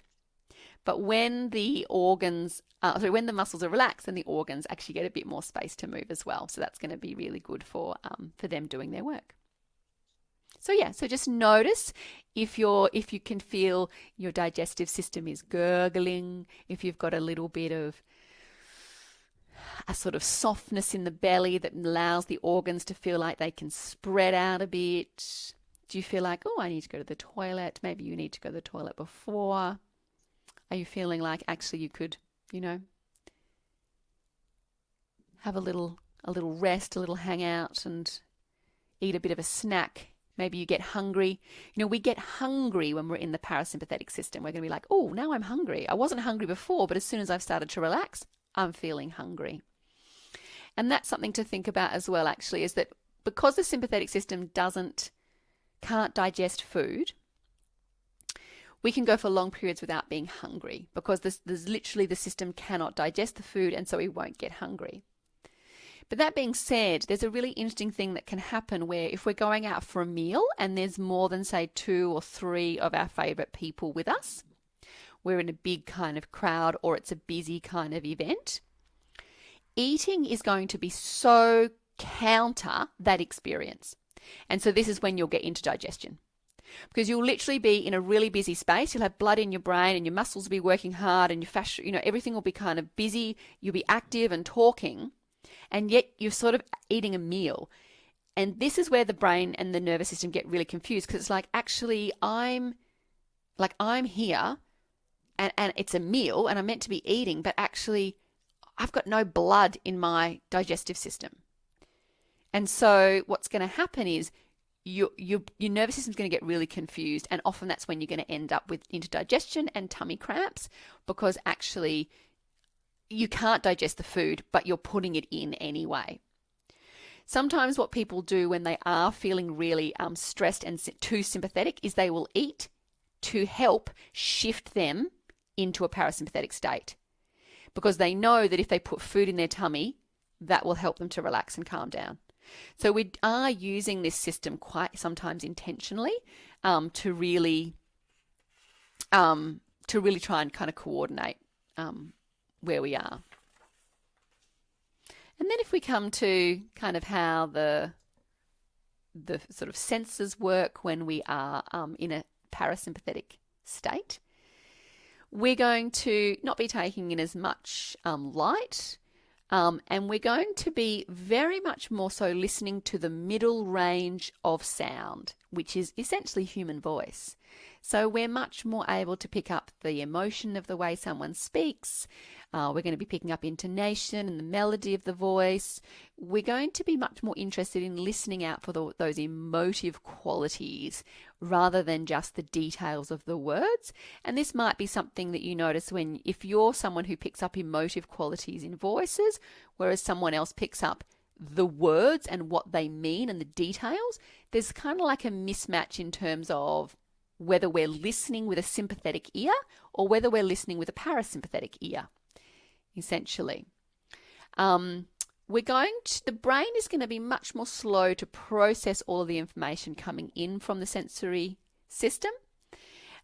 But when the when the muscles are relaxed, then the organs actually get a bit more space to move as well. So that's going to be really good for them doing their work. So just notice if you can feel your digestive system is gurgling, if you've got a little bit of a sort of softness in the belly that allows the organs to feel like they can spread out a bit. Do you feel like, I need to go to the toilet? Maybe you need to go to the toilet before. Are you feeling like actually you could, have a little rest, a little hangout and eat a bit of a snack Maybe you get hungry. We get hungry when we're in the parasympathetic system. We're going to be like, oh, now I'm hungry. I wasn't hungry before, but as soon as I've started to relax, I'm feeling hungry. And that's something to think about as well, actually, is that because the sympathetic system can't digest food, we can go for long periods without being hungry because there's literally the system cannot digest the food, and so we won't get hungry. But that being said, there's a really interesting thing that can happen where if we're going out for a meal and there's more than, say, 2 or 3 of our favorite people with us, we're in a big kind of crowd or it's a busy kind of event, eating is going to be so counter that experience. And so this is when you'll get into digestion. Because you'll literally be in a really busy space. You'll have blood in your brain and your muscles will be working hard and your fascia, everything will be kind of busy. You'll be active and talking, and yet you're sort of eating a meal. And this is where the brain and the nervous system get really confused, because it's like, actually, I'm here and it's a meal and I'm meant to be eating, but actually I've got no blood in my digestive system. And so what's going to happen is your nervous system is going to get really confused, and often that's when you're going to end up with indigestion and tummy cramps, because actually you can't digest the food, but you're putting it in anyway. Sometimes what people do when they are feeling really stressed and too sympathetic is they will eat to help shift them into a parasympathetic state, because they know that if they put food in their tummy, that will help them to relax and calm down. So we are using this system quite sometimes intentionally to really try and kind of coordinate where we are. And then if we come to kind of how the sort of senses work when we are in a parasympathetic state, we're going to not be taking in as much light, and we're going to be very much more so listening to the middle range of sound, which is essentially human voice. So we're much more able to pick up the emotion of the way someone speaks. We're going to be picking up intonation and the melody of the voice. We're going to be much more interested in listening out for those emotive qualities rather than just the details of the words. And this might be something that you notice if you're someone who picks up emotive qualities in voices, whereas someone else picks up the words and what they mean and the details, there's kind of like a mismatch in terms of whether we're listening with a sympathetic ear or whether we're listening with a parasympathetic ear, essentially. The brain is going to be much more slow to process all of the information coming in from the sensory system.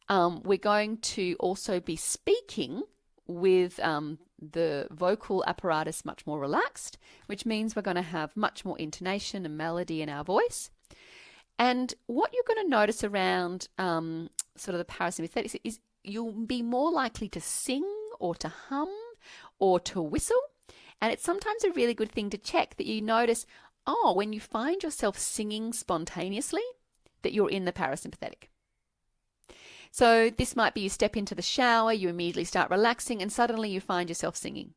We're going to also be speaking with the vocal apparatus much more relaxed, which means we're going to have much more intonation and melody in our voice. And what you're going to notice around sort of the parasympathetic is you'll be more likely to sing or to hum or to whistle. And it's sometimes a really good thing to check that you notice, when you find yourself singing spontaneously, that you're in the parasympathetic. So this might be you step into the shower, you immediately start relaxing, and suddenly you find yourself singing.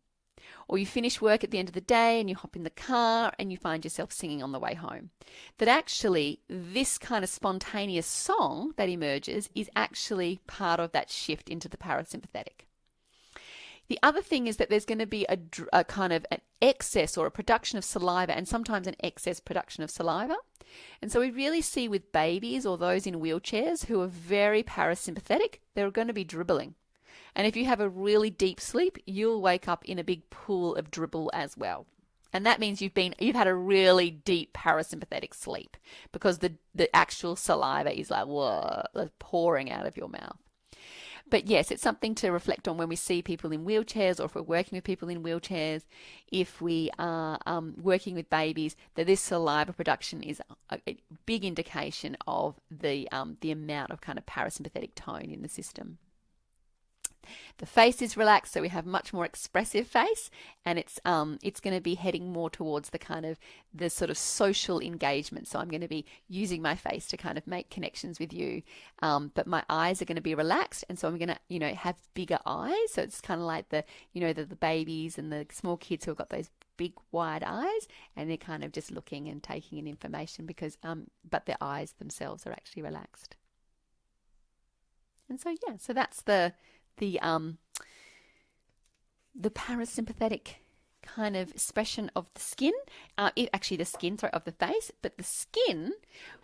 Or you finish work at the end of the day and you hop in the car and you find yourself singing on the way home. That actually this kind of spontaneous song that emerges is actually part of that shift into the parasympathetic. The other thing is that there's going to be a kind of an excess or a production of saliva, and sometimes an excess production of saliva. And so we really see with babies or those in wheelchairs who are very parasympathetic, they're going to be dribbling. And if you have a really deep sleep, you'll wake up in a big pool of dribble as well. And that means you've had a really deep parasympathetic sleep, because the actual saliva is like, whoa, pouring out of your mouth. But yes, it's something to reflect on when we see people in wheelchairs, or if we're working with people in wheelchairs, if we are working with babies, that this saliva production is a big indication of the amount of kind of parasympathetic tone in the system. The face is relaxed, so we have much more expressive face, and it's going to be heading more towards the kind of the sort of social engagement. So I'm going to be using my face to kind of make connections with you, but my eyes are going to be relaxed, and so I'm going to have bigger eyes. So it's kind of like the babies and the small kids who have got those big wide eyes, and they're kind of just looking and taking in information because but their eyes themselves are actually relaxed. And so yeah, so that's the parasympathetic kind of expression of the skin, actually the skin, sorry, of the face, but the skin,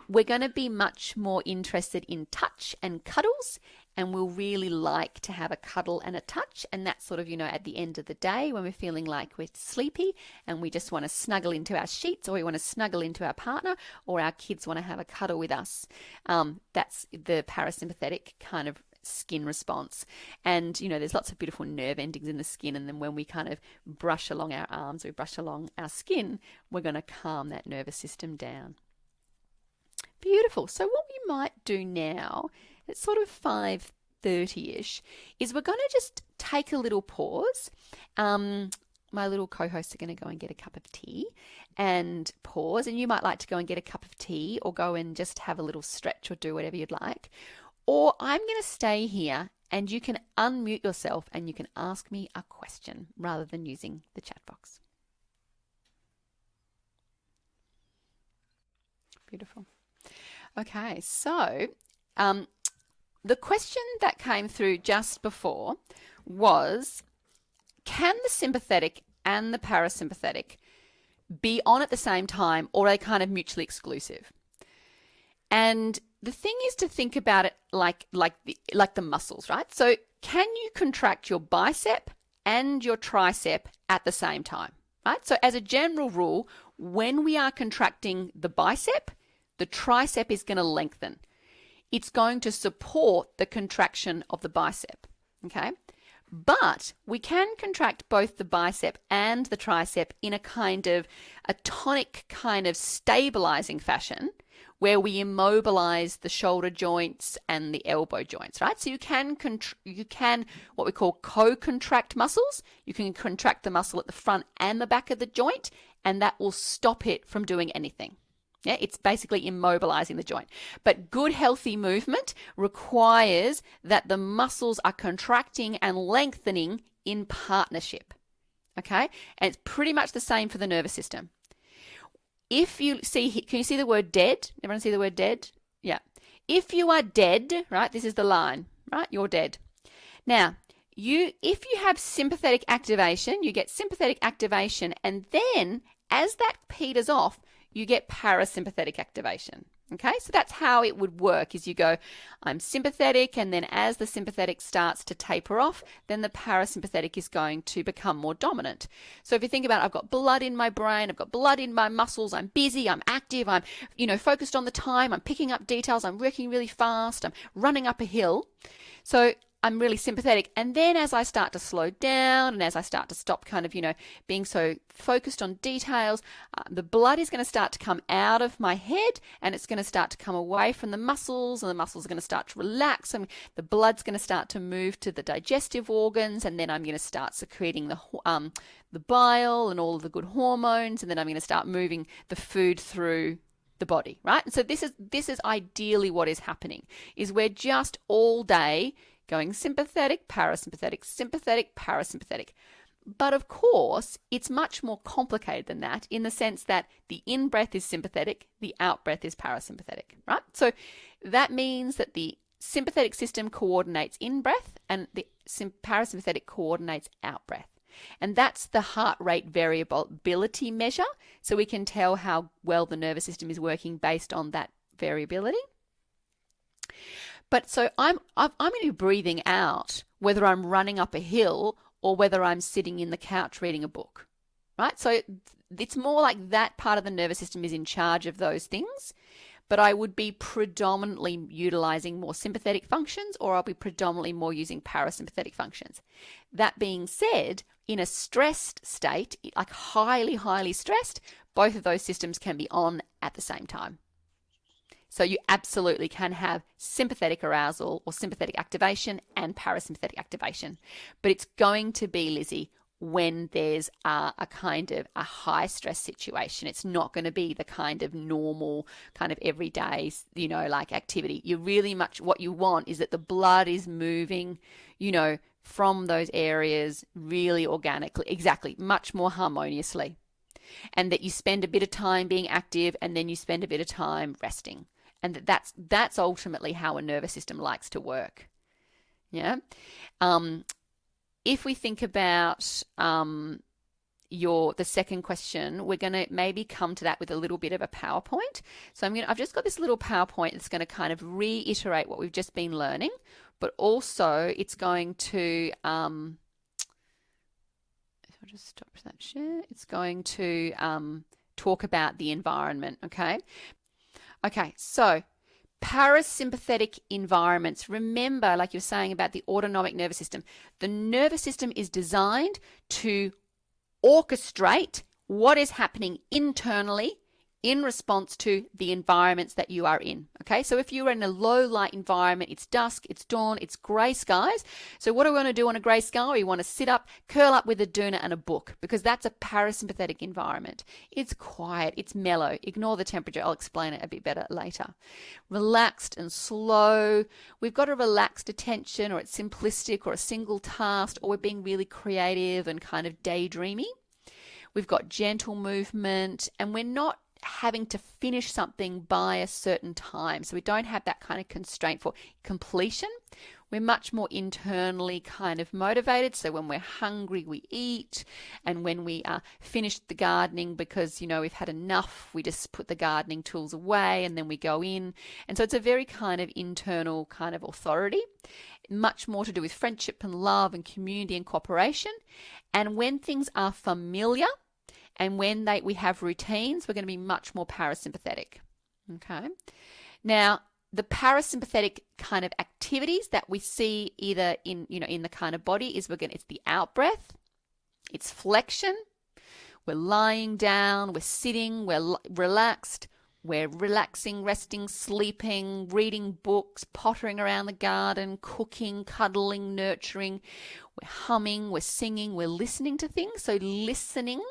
we're going to be much more interested in touch and cuddles, and we'll really like to have a cuddle and a touch, and that's sort of, at the end of the day when we're feeling like we're sleepy and we just want to snuggle into our sheets, or we want to snuggle into our partner, or our kids want to have a cuddle with us. That's the parasympathetic kind of skin response. And there's lots of beautiful nerve endings in the skin, and then when we kind of brush along our arms, we brush along our skin, we're going to calm that nervous system down. Beautiful. So what we might do now, it's sort of 5:30ish, is we're going to just take a little pause. My little co-hosts are going to go and get a cup of tea and pause, and you might like to go and get a cup of tea or go and just have a little stretch or do whatever you'd like. Or I'm going to stay here and you can unmute yourself and you can ask me a question rather than using the chat box. Beautiful. Okay, so the question that came through just before was, can the sympathetic and the parasympathetic be on at the same time, or are they kind of mutually exclusive? And the thing is to think about it like the muscles, right? So can you contract your bicep and your tricep at the same time, right? So as a general rule, when we are contracting the bicep, the tricep is going to lengthen. It's going to support the contraction of the bicep, okay? But we can contract both the bicep and the tricep in a kind of a tonic kind of stabilizing fashion, where we immobilize the shoulder joints and the elbow joints, right? So you can what we call co-contract muscles. You can contract the muscle at the front and the back of the joint, and that will stop it from doing anything. Yeah, it's basically immobilizing the joint. But good, healthy movement requires that the muscles are contracting and lengthening in partnership, okay? And it's pretty much the same for the nervous system. If you see, can you see the word dead? Everyone see the word dead? Yeah. If you are dead, right, this is the line, right? You're dead. Now, if you have sympathetic activation, you get sympathetic activation, and then as that peters off, you get parasympathetic activation. Okay, so that's how it would work, is you go, I'm sympathetic, and then as the sympathetic starts to taper off, then the parasympathetic is going to become more dominant. So if you think about it, I've got blood in my brain, I've got blood in my muscles, I'm busy, I'm active, I'm focused on the time, I'm picking up details, I'm working really fast, I'm running up a hill. So I'm really sympathetic. And then as I start to slow down and as I start to stop kind of, being so focused on details, the blood is going to start to come out of my head and it's going to start to come away from the muscles, and the muscles are going to start to relax, and the blood's going to start to move to the digestive organs, and then I'm going to start secreting the bile and all of the good hormones, and then I'm going to start moving the food through the body, right? And so this is ideally what is happening, is we're just all day going sympathetic, parasympathetic, sympathetic, parasympathetic. But of course, it's much more complicated than that, in the sense that the in-breath is sympathetic, the out-breath is parasympathetic, right? So that means that the sympathetic system coordinates in-breath and the parasympathetic coordinates out-breath. And that's the heart rate variability measure. So we can tell how well the nervous system is working based on that variability. But so I'm going to be breathing out whether I'm running up a hill or whether I'm sitting in the couch reading a book, right? So it's more like that part of the nervous system is in charge of those things, but I would be predominantly utilizing more sympathetic functions, or I'll be predominantly more using parasympathetic functions. That being said, in a stressed state, like highly, highly stressed, both of those systems can be on at the same time. So you absolutely can have sympathetic arousal or sympathetic activation and parasympathetic activation. But it's going to be, Lizzie, when there's a kind of a high stress situation. It's not going to be the kind of normal kind of everyday, like activity. You really much, what you want is that the blood is moving, from those areas really organically, exactly, much more harmoniously. and that you spend a bit of time being active and then you spend a bit of time resting. And that's ultimately how a nervous system likes to work. Yeah. If we think about the second question, we're going to maybe come to that with a little bit of a PowerPoint. So I've just got this little PowerPoint that's going to kind of reiterate what we've just been learning, but also it's going to I'll just stop that share. It's going to talk about the environment. Okay, so parasympathetic environments. Remember, like you're saying about the autonomic nervous system, the nervous system is designed to orchestrate what is happening internally in response to the environments that you are in. Okay, so if you're in a low light environment, it's dusk, it's dawn, it's grey skies. So what do we want to do on a grey sky? We want to sit up, curl up with a doona and a book, because that's a parasympathetic environment. It's quiet, it's mellow. Ignore the temperature. I'll explain it a bit better later. Relaxed and slow. We've got a relaxed attention, or it's simplistic, or a single task, or we're being really creative and kind of daydreamy. We've got gentle movement, and we're not having to finish something by a certain time. So we don't have that kind of constraint for completion. We're much more internally kind of motivated. So when we're hungry, we eat. And when we finish the gardening because, we've had enough, we just put the gardening tools away and then we go in. And so it's a very kind of internal kind of authority, much more to do with friendship and love and community and cooperation. And when things are familiar, and when we have routines, we're going to be much more parasympathetic. Okay. Now, the parasympathetic kind of activities that we see either in the kind of body is it's the out breath, it's flexion, we're lying down, we're sitting, we're relaxed, we're relaxing, resting, sleeping, reading books, pottering around the garden, cooking, cuddling, nurturing, we're humming, we're singing, we're listening to things. So listening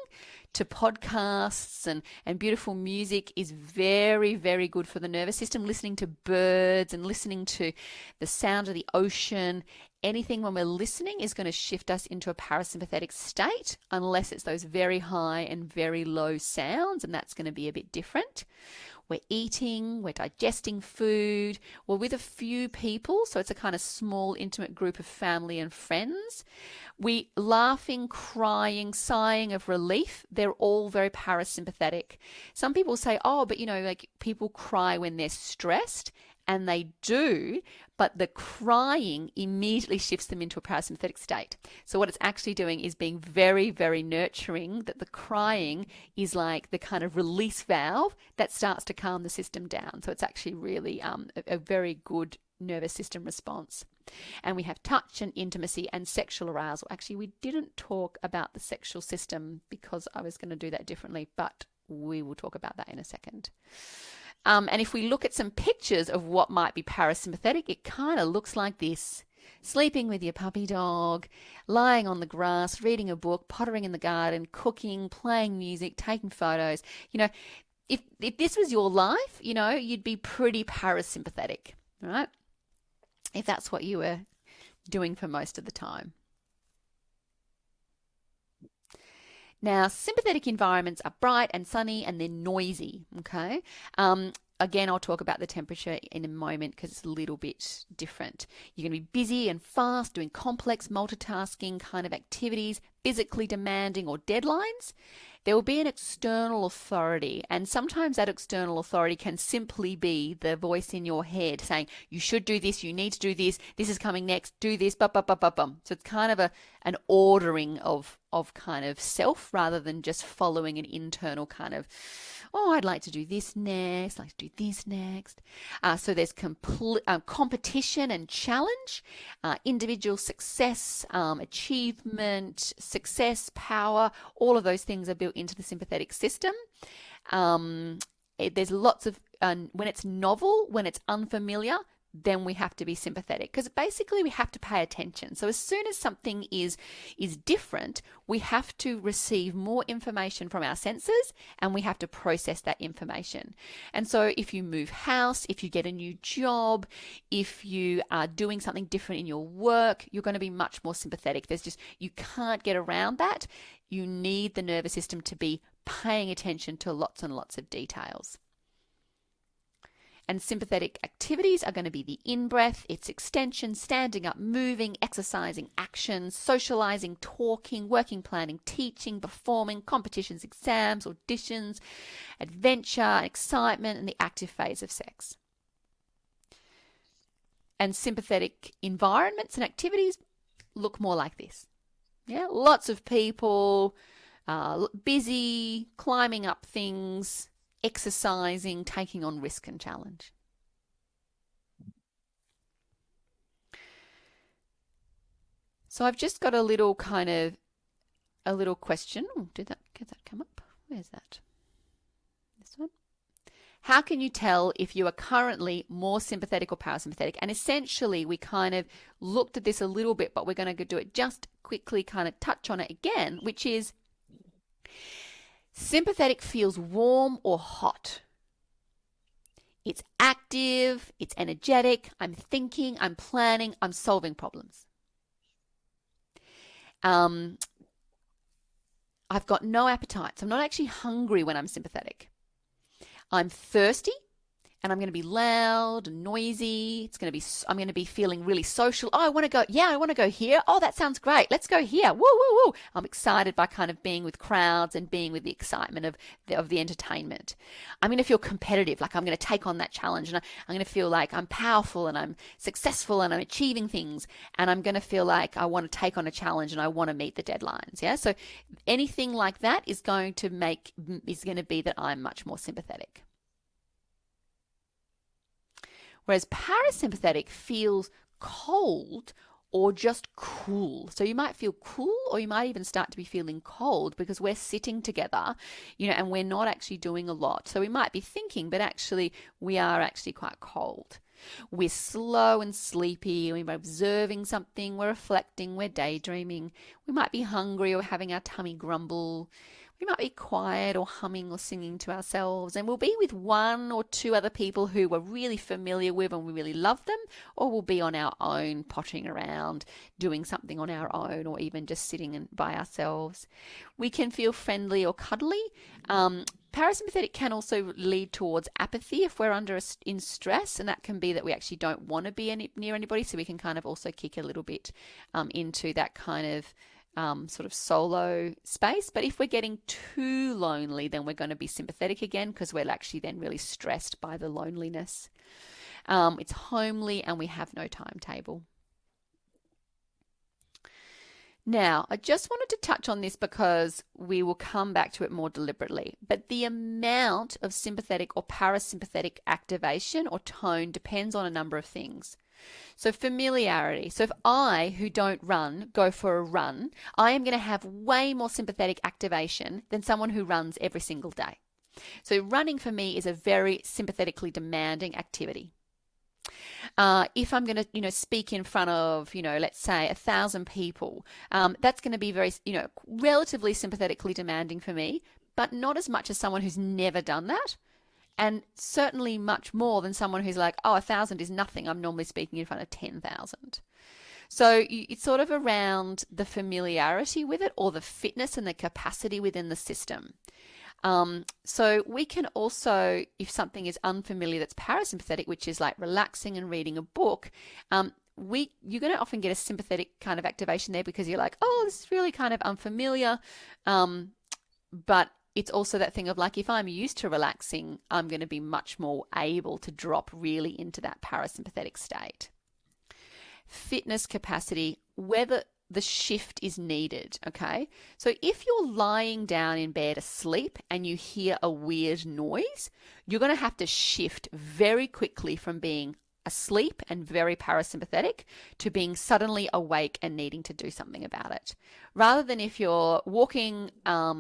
to podcasts and beautiful music is very, very good for the nervous system. Listening to birds and listening to the sound of the ocean, anything when we're listening is going to shift us into a parasympathetic state, unless it's those very high and very low sounds, and that's going to be a bit different. We're eating, we're digesting food, we're with a few people, so it's a kind of small, intimate group of family and friends. We laughing, crying, sighing of relief, they're all very parasympathetic. Some people say, but like people cry when they're stressed, and they do, but the crying immediately shifts them into a parasympathetic state. So what it's actually doing is being very, very nurturing, that the crying is like the kind of release valve that starts to calm the system down. So it's actually really a very good nervous system response. And we have touch and intimacy and sexual arousal. Actually, we didn't talk about the sexual system because I was going to do that differently, but we will talk about that in a second. And if we look at some pictures of what might be parasympathetic, it kind of looks like this. Sleeping with your puppy dog, lying on the grass, reading a book, pottering in the garden, cooking, playing music, taking photos. If this was your life, you'd be pretty parasympathetic, right? If that's what you were doing for most of the time. Now, sympathetic environments are bright and sunny and they're noisy, okay? Again, I'll talk about the temperature in a moment because it's a little bit different. You're going to be busy and fast, doing complex multitasking kind of activities, physically demanding or deadlines. There will be an external authority, and sometimes that external authority can simply be the voice in your head saying, you should do this, you need to do this, this is coming next, do this, bum, bum, bum, bum, bum. So it's kind of an ordering of kind of self rather than just following an internal kind of, I'd like to do this next, I'd like to do this next. So there's competition and challenge, individual success, achievement, success, power, all of those things are built into the sympathetic system. There's lots of, when it's novel, when it's unfamiliar, then we have to be sympathetic, because basically we have to pay attention. So as soon as something is different, we have to receive more information from our senses and we have to process that information. And so if you move house, if you get a new job, if you are doing something different in your work, you're going to be much more sympathetic. You can't get around that. You need the nervous system to be paying attention to lots and lots of details. And sympathetic activities are going to be the in-breath, its extension, standing up, moving, exercising, action, socializing, talking, working, planning, teaching, performing, competitions, exams, auditions, adventure, excitement, and the active phase of sex. And sympathetic environments and activities look more like this. Yeah, lots of people, busy, climbing up things, exercising, taking on risk and challenge. So I've just got a little question. Oh, did that come up? Where's that? This one. How can you tell if you are currently more sympathetic or parasympathetic? And essentially, we kind of looked at this a little bit, but we're going to do it just quickly, kind of touch on it again, which is sympathetic feels warm or hot. It's active, it's energetic, I'm thinking, I'm planning, I'm solving problems. I've got no appetite, so I'm not actually hungry when I'm sympathetic. I'm thirsty, and I'm going to be loud and noisy. I'm going to be feeling really social. Oh, I want to go. Yeah, I want to go here. Oh, that sounds great. Let's go here. Woo, woo, woo. I'm excited by kind of being with crowds and being with the excitement of the entertainment. I'm going to feel competitive, like I'm going to take on that challenge, and I'm going to feel like I'm powerful and I'm successful and I'm achieving things, and I'm going to feel like I want to take on a challenge and I want to meet the deadlines. Yeah, so anything like that is going to be that I'm much more sympathetic. Whereas parasympathetic feels cold or just cool. So you might feel cool, or you might even start to be feeling cold because we're sitting together, and we're not actually doing a lot. So we might be thinking, but actually we are actually quite cold. We're slow and sleepy. We're observing something. We're reflecting. We're daydreaming. We might be hungry or having our tummy grumble. We might be quiet or humming or singing to ourselves, and we'll be with one or two other people who we're really familiar with and we really love them, or we'll be on our own, pottering around, doing something on our own, or even just sitting by ourselves. We can feel friendly or cuddly. Parasympathetic can also lead towards apathy if we're in stress, and that can be that we actually don't want to be near anybody, so we can kind of also kick a little bit into that kind of sort of solo space. But if we're getting too lonely, then we're going to be sympathetic again, because we're actually then really stressed by the loneliness. It's homely and we have no timetable. Now, I just wanted to touch on this because we will come back to it more deliberately, but the amount of sympathetic or parasympathetic activation or tone depends on a number of things. So familiarity. So if I, who don't run, go for a run, I am going to have way more sympathetic activation than someone who runs every single day. So running for me is a very sympathetically demanding activity. If I'm going to, speak in front of, let's say 1,000 people, that's going to be very, relatively sympathetically demanding for me, but not as much as someone who's never done that. And certainly much more than someone who's like, 1,000 is nothing. I'm normally speaking in front of 10,000. So it's sort of around the familiarity with it, or the fitness and the capacity within the system. So we can also, if something is unfamiliar that's parasympathetic, which is like relaxing and reading a book, you're going to often get a sympathetic kind of activation there, because you're like, this is really kind of unfamiliar. But it's also that thing of like, if I'm used to relaxing, I'm going to be much more able to drop really into that parasympathetic state. Fitness capacity, whether the shift is needed, okay? So if you're lying down in bed asleep and you hear a weird noise, you're going to have to shift very quickly from being asleep and very parasympathetic to being suddenly awake and needing to do something about it. Rather than if you're walking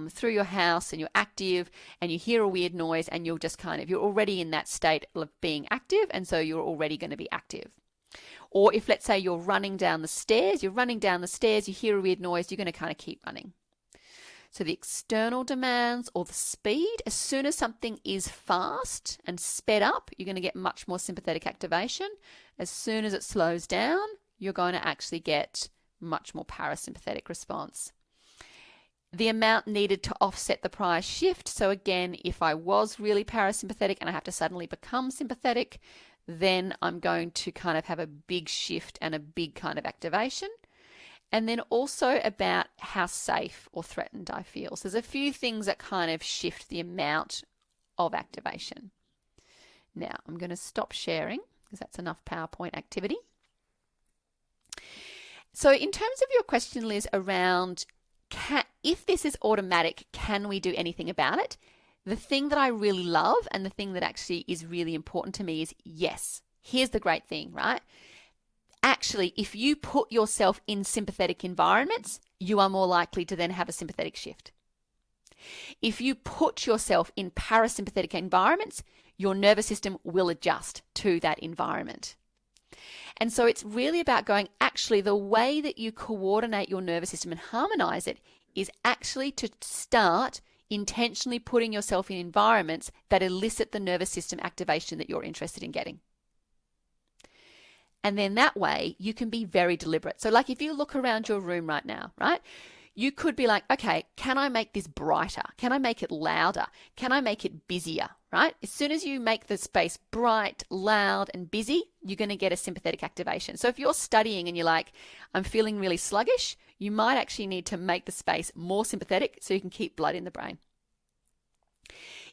through your house and you're active and you hear a weird noise and you're just you're already in that state of being active, and so you're already going to be active. Or if, let's say, you're running down the stairs, you hear a weird noise, you're going to kind of keep running. So the external demands or the speed, as soon as something is fast and sped up, you're going to get much more sympathetic activation. As soon as it slows down, you're going to actually get much more parasympathetic response. the amount needed to offset the prior shift. So again, if I was really parasympathetic and I have to suddenly become sympathetic, then I'm going to kind of have a big shift and a big kind of activation. And then also about how safe or threatened I feel. So there's a few things that kind of shift the amount of activation. Now I'm going to stop sharing because that's enough PowerPoint activity. So in terms of your question, Liz, around if this is automatic, can we do anything about it? The thing that I really love and the thing that actually is really important to me is yes. Here's the great thing, right? Actually, if you put yourself in sympathetic environments, you are more likely to then have a sympathetic shift. If you put yourself in parasympathetic environments, your nervous system will adjust to that environment. And so it's really about going, actually, the way that you coordinate your nervous system and harmonize it is actually to start intentionally putting yourself in environments that elicit the nervous system activation that you're interested in getting. And then that way you can be very deliberate. So like if you look around your room right now, right? You could be like, okay, can I make this brighter? Can I make it louder? Can I make it busier, right? As soon as you make the space bright, loud, and busy, you're going to get a sympathetic activation. So if you're studying and you're like, I'm feeling really sluggish, you might actually need to make the space more sympathetic so you can keep blood in the brain.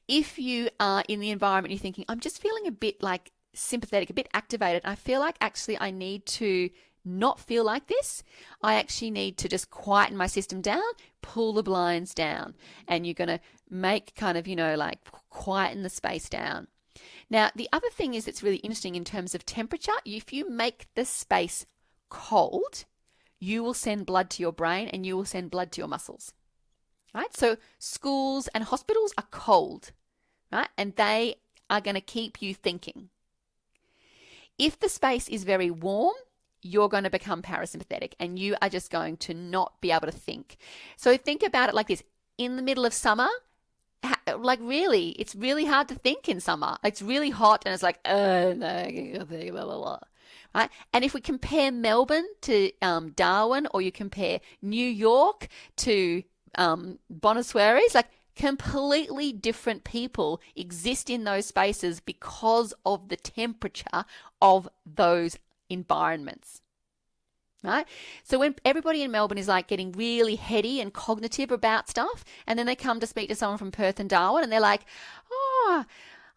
If you are in the environment, you're thinking, I'm just feeling a bit like sympathetic, a bit activated. I feel like actually I need to not feel like this. I actually need to just quieten my system down, pull the blinds down, and you're going to make kind of, like quieten the space down. Now, the other thing is that's really interesting in terms of temperature. If you make the space cold, you will send blood to your brain and you will send blood to your muscles, right? So schools and hospitals are cold, right? And they are going to keep you thinking. If the space is very warm, you're going to become parasympathetic and you are just going to not be able to think. So think about it like this. In the middle of summer, like really, it's really hard to think in summer. It's really hot and it's like, no, blah, blah, blah. Right? And if we compare Melbourne to Darwin, or you compare New York to Buenos Aires, like completely different people exist in those spaces because of the temperature of those environments, right? So when everybody in Melbourne is like getting really heady and cognitive about stuff, and then they come to speak to someone from Perth and Darwin and they're like, oh,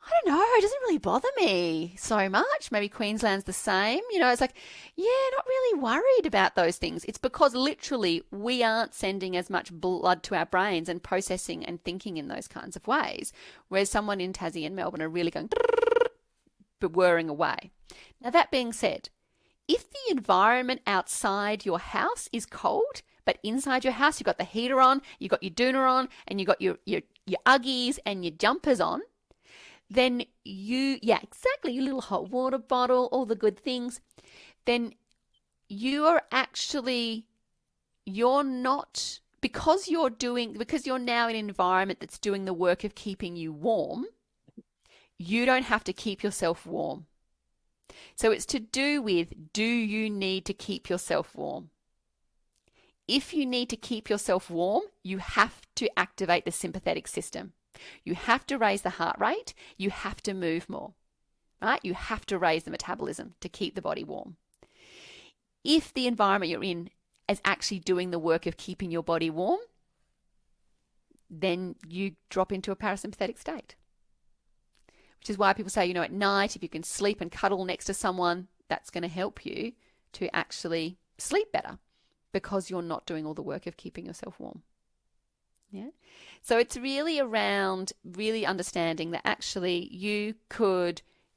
I don't know, it doesn't really bother me so much. Maybe Queensland's the same. It's like, yeah, not really worried about those things. It's because literally we aren't sending as much blood to our brains and processing and thinking in those kinds of ways. Whereas someone in Tassie and Melbourne are really going, but whirring away. Now, that being said, if the environment outside your house is cold, but inside your house you've got the heater on, you've got your doona on, and you've got your Uggies and your jumpers on, then exactly, your little hot water bottle, all the good things, then you're not, because you're now in an environment that's doing the work of keeping you warm, you don't have to keep yourself warm. So it's to do with, do you need to keep yourself warm? If you need to keep yourself warm, you have to activate the sympathetic system. You have to raise the heart rate. You have to move more, right? You have to raise the metabolism to keep the body warm. If the environment you're in is actually doing the work of keeping your body warm, then you drop into a parasympathetic state. Which is why people say, at night, if you can sleep and cuddle next to someone, that's going to help you to actually sleep better because you're not doing all the work of keeping yourself warm. Yeah. So it's really around really understanding that actually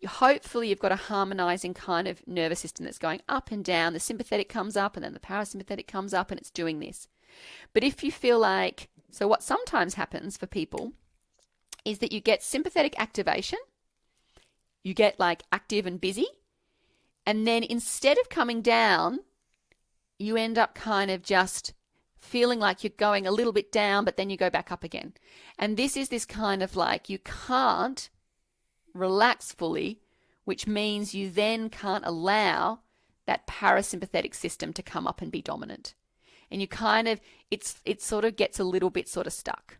hopefully you've got a harmonizing kind of nervous system that's going up and down. The sympathetic comes up and then the parasympathetic comes up and it's doing this. But if you feel like, so what sometimes happens for people is that you get sympathetic activation, you get like active and busy, and then instead of coming down, you end up kind of just feeling like you're going a little bit down, but then you go back up again. And this is this kind of like you can't relax fully, which means you then can't allow that parasympathetic system to come up and be dominant. and you kind of, it sort of gets a little bit sort of stuck.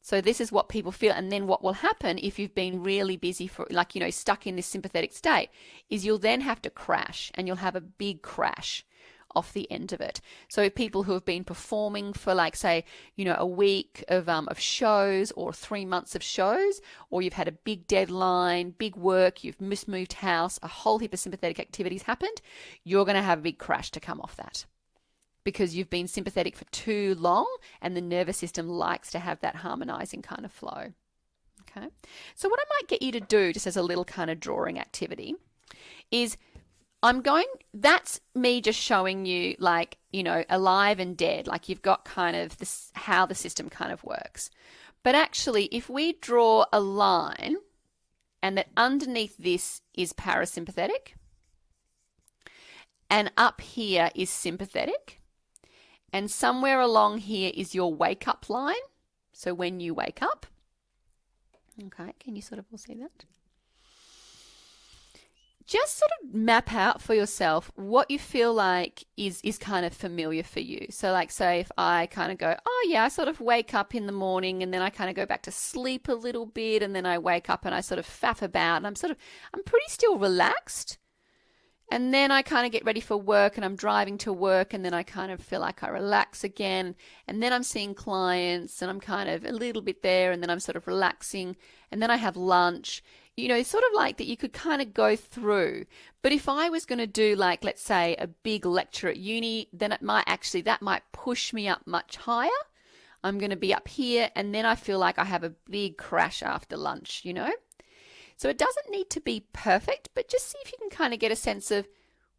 So this is what people feel. And then what will happen if you've been really busy for, like, you know, stuck in this sympathetic state, is you'll then have to crash, and you'll have a big crash off the end of it. So people who have been performing for, like, say, you know, a week of shows, or 3 months of shows, or you've had a big deadline, big work, you've moved house, a whole heap of sympathetic activities happened, you're going to have a big crash to come off that, because you've been sympathetic for too long, and the nervous system likes to have that harmonizing kind of flow. Okay. So what I might get you to do, just as a little kind of drawing activity, is that's me just showing you, like, you know, alive and dead, like you've got kind of this, how the system kind of works. But actually, if we draw a line, and that underneath this is parasympathetic, and up here is sympathetic, and somewhere along here is your wake up line. So when you wake up, okay, can you sort of all see that? Just sort of map out for yourself what you feel like is kind of familiar for you. So, like, say if I kind of go, oh yeah, I sort of wake up in the morning, and then I kind of go back to sleep a little bit, and then I wake up and I sort of faff about, and I'm pretty still relaxed. And then I kind of get ready for work, and I'm driving to work, and then I kind of feel like I relax again. And then I'm seeing clients, and I'm kind of a little bit there, and then I'm sort of relaxing. And then I have lunch. You know, sort of like that you could kind of go through. But if I was going to do, like, let's say a big lecture at uni, then it might actually, that might push me up much higher. I'm going to be up here, and then I feel like I have a big crash after lunch, you know? So it doesn't need to be perfect, but just see if you can kind of get a sense of,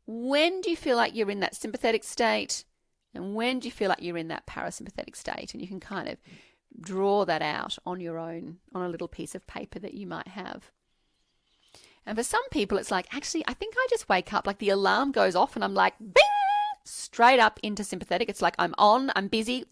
when do you feel like you're in that sympathetic state, and when do you feel like you're in that parasympathetic state? And you can kind of draw that out on your own, on a little piece of paper that you might have. And for some people, it's like, actually, I think I just wake up, like the alarm goes off, and I'm like, bing, straight up into sympathetic. It's like I'm on, I'm busy.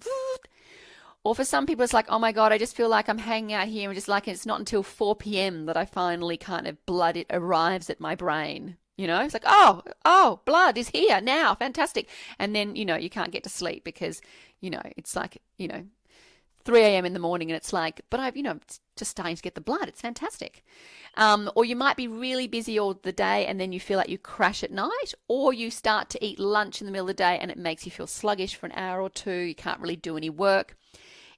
Or for some people, it's like, oh my God, I just feel like I'm hanging out here, and just like, it's not until 4 p.m. that I finally kind of it arrives at my brain. You know, it's like, oh, blood is here now. Fantastic. And then, you know, you can't get to sleep because, you know, it's like, you know, 3 a.m. in the morning, and it's like, but I've, you know, just starting to get the blood. It's fantastic. Or you might be really busy all the day, and then you feel like you crash at night, or you start to eat lunch in the middle of the day, and it makes you feel sluggish for an hour or two. You can't really do any work.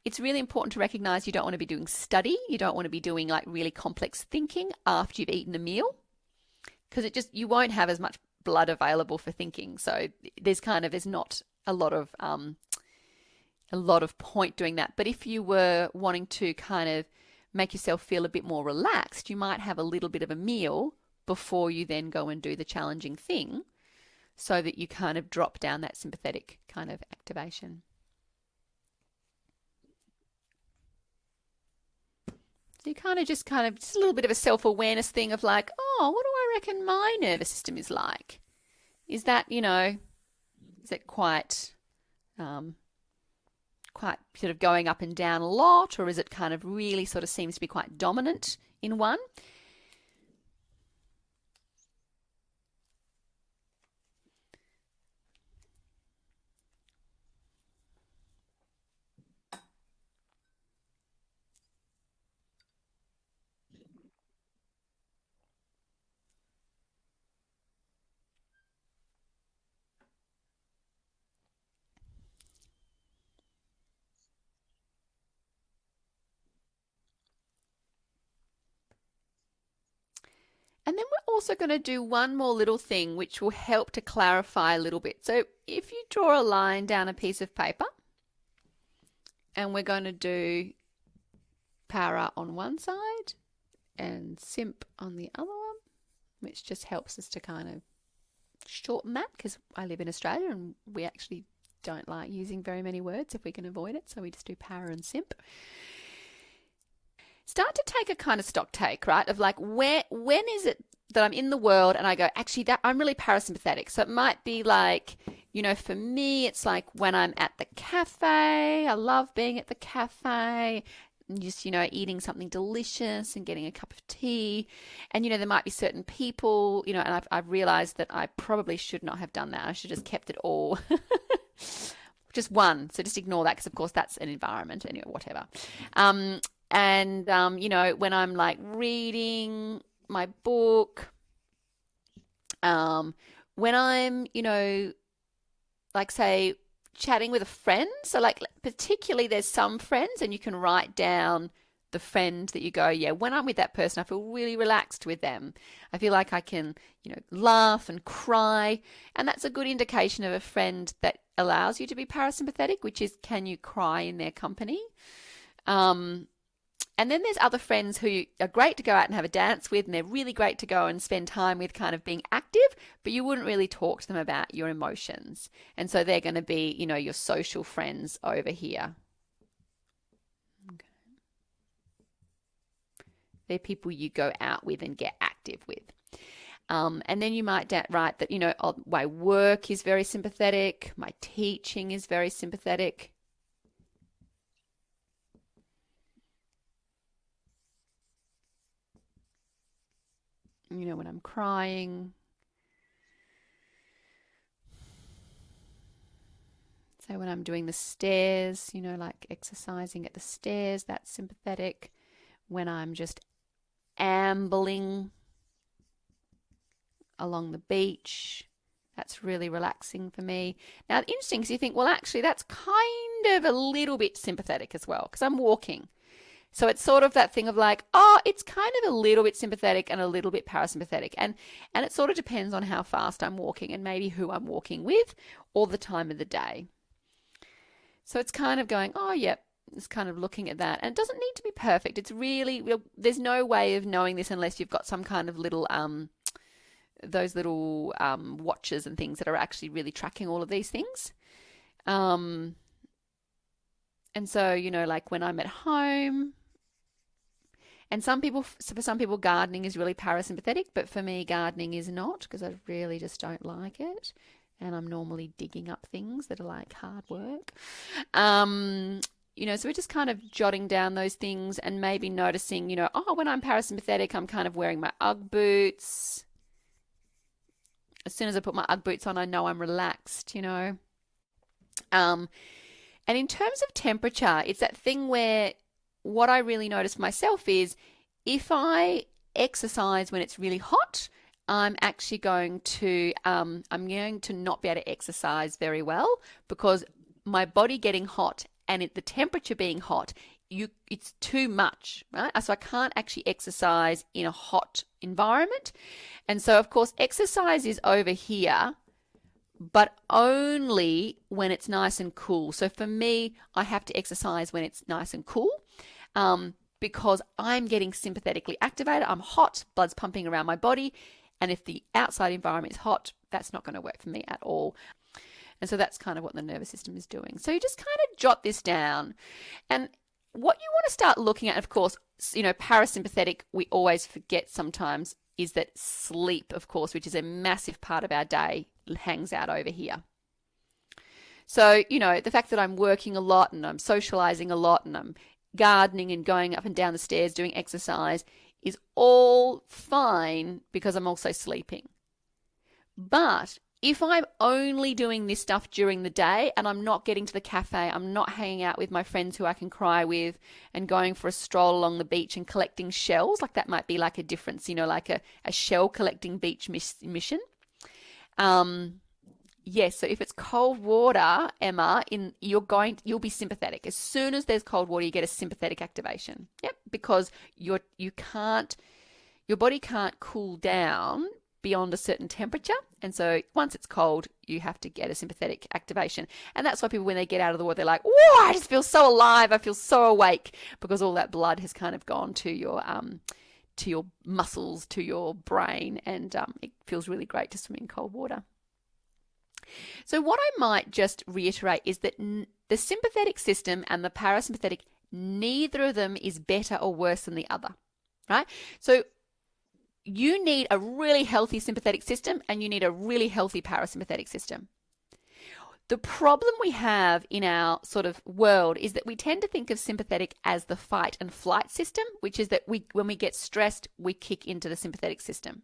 It's really important to recognize you don't want to be doing study. You don't want to be doing like really complex thinking after you've eaten a meal, because you won't have as much blood available for thinking. So there's not a lot of point doing that. But if you were wanting to kind of make yourself feel a bit more relaxed, you might have a little bit of a meal before you then go and do the challenging thing, so that you kind of drop down that sympathetic kind of activation. So you just a little bit of a self-awareness thing of like, oh, what do I reckon my nervous system is like? Is that, you know, is it quite sort of going up and down a lot, or is it kind of really sort of seems to be quite dominant in one? And then we're also going to do one more little thing which will help to clarify a little bit. So if you draw a line down a piece of paper, and we're going to do para on one side and symp on the other one, which just helps us to kind of shorten that, because I live in Australia and we actually don't like using very many words if we can avoid it. So we just do para and symp. Start to take a kind of stock take, right, of like, when is it that I'm in the world and I go, actually, that I'm really parasympathetic. So it might be like, you know, for me, it's like when I'm at the cafe. I love being at the cafe and just, you know, eating something delicious and getting a cup of tea. And, you know, there might be certain people, you know, and I've realized that I probably should not have done that. I should have just kept it all Just one. So just ignore that because, of course, that's an environment. Anyway, whatever. When I'm like reading my book, when I'm, like say chatting with a friend. So like particularly there's some friends and you can write down the friend that you go, yeah, when I'm with that person, I feel really relaxed with them. I feel like I can, laugh and cry. And that's a good indication of a friend that allows you to be parasympathetic, which is, can you cry in their company? And then there's other friends who are great to go out and have a dance with, and they're really great to go and spend time with, kind of being active, but you wouldn't really talk to them about your emotions. And so they're going to be, your social friends over here. Okay. They're people you go out with and get active with. And then you might write that, my work is very sympathetic, my teaching is very sympathetic. When I'm crying. So when I'm doing the stairs, like exercising at the stairs, that's sympathetic. When I'm just ambling along the beach, that's really relaxing for me. Now, interesting because you think, well, actually, that's kind of a little bit sympathetic as well because I'm walking. So it's sort of that thing of like, it's kind of a little bit sympathetic and a little bit parasympathetic. And it sort of depends on how fast I'm walking and maybe who I'm walking with or the time of the day. So it's kind of going, it's kind of looking at that. And it doesn't need to be perfect. It's really, there's no way of knowing this unless you've got some kind of little, those little watches and things that are actually really tracking all of these things. And so, like when I'm at home, and for some people, gardening is really parasympathetic, but for me, gardening is not because I really just don't like it. And I'm normally digging up things that are like hard work. So we're just kind of jotting down those things and maybe noticing, when I'm parasympathetic, I'm kind of wearing my Ugg boots. As soon as I put my Ugg boots on, I know I'm relaxed, And in terms of temperature, it's that thing where what I really notice myself is if I exercise when it's really hot, I'm actually going to not be able to exercise very well because my body getting hot and the temperature being hot, it's too much, right? So I can't actually exercise in a hot environment. And so, of course, exercise is over here, but only when it's nice and cool. So for me, I have to exercise when it's nice and cool because I'm getting sympathetically activated. I'm hot, blood's pumping around my body. And if the outside environment is hot, that's not going to work for me at all. And so that's kind of what the nervous system is doing. So you just kind of jot this down. And what you want to start looking at, of course, parasympathetic, we always forget sometimes, is that sleep, of course, which is a massive part of our day, hangs out over here. So, the fact that I'm working a lot and I'm socializing a lot and I'm gardening and going up and down the stairs doing exercise is all fine because I'm also sleeping. But if I'm only doing this stuff during the day and I'm not getting to the cafe, I'm not hanging out with my friends who I can cry with and going for a stroll along the beach and collecting shells, like that might be like a difference, like a shell collecting beach mission. Yes, so if it's cold water, Emma, you'll be sympathetic. As soon as there's cold water, you get a sympathetic activation. Yep, because your body can't cool down beyond a certain temperature. And so once it's cold, you have to get a sympathetic activation. And that's why people, when they get out of the water, they're like, whoa, I just feel so alive. I feel so awake because all that blood has kind of gone to your muscles, to your brain. And it feels really great to swim in cold water. So what I might just reiterate is that the sympathetic system and the parasympathetic, neither of them is better or worse than the other, right? So you need a really healthy sympathetic system and you need a really healthy parasympathetic system. The problem we have in our sort of world is that we tend to think of sympathetic as the fight and flight system, which is that when we get stressed, we kick into the sympathetic system.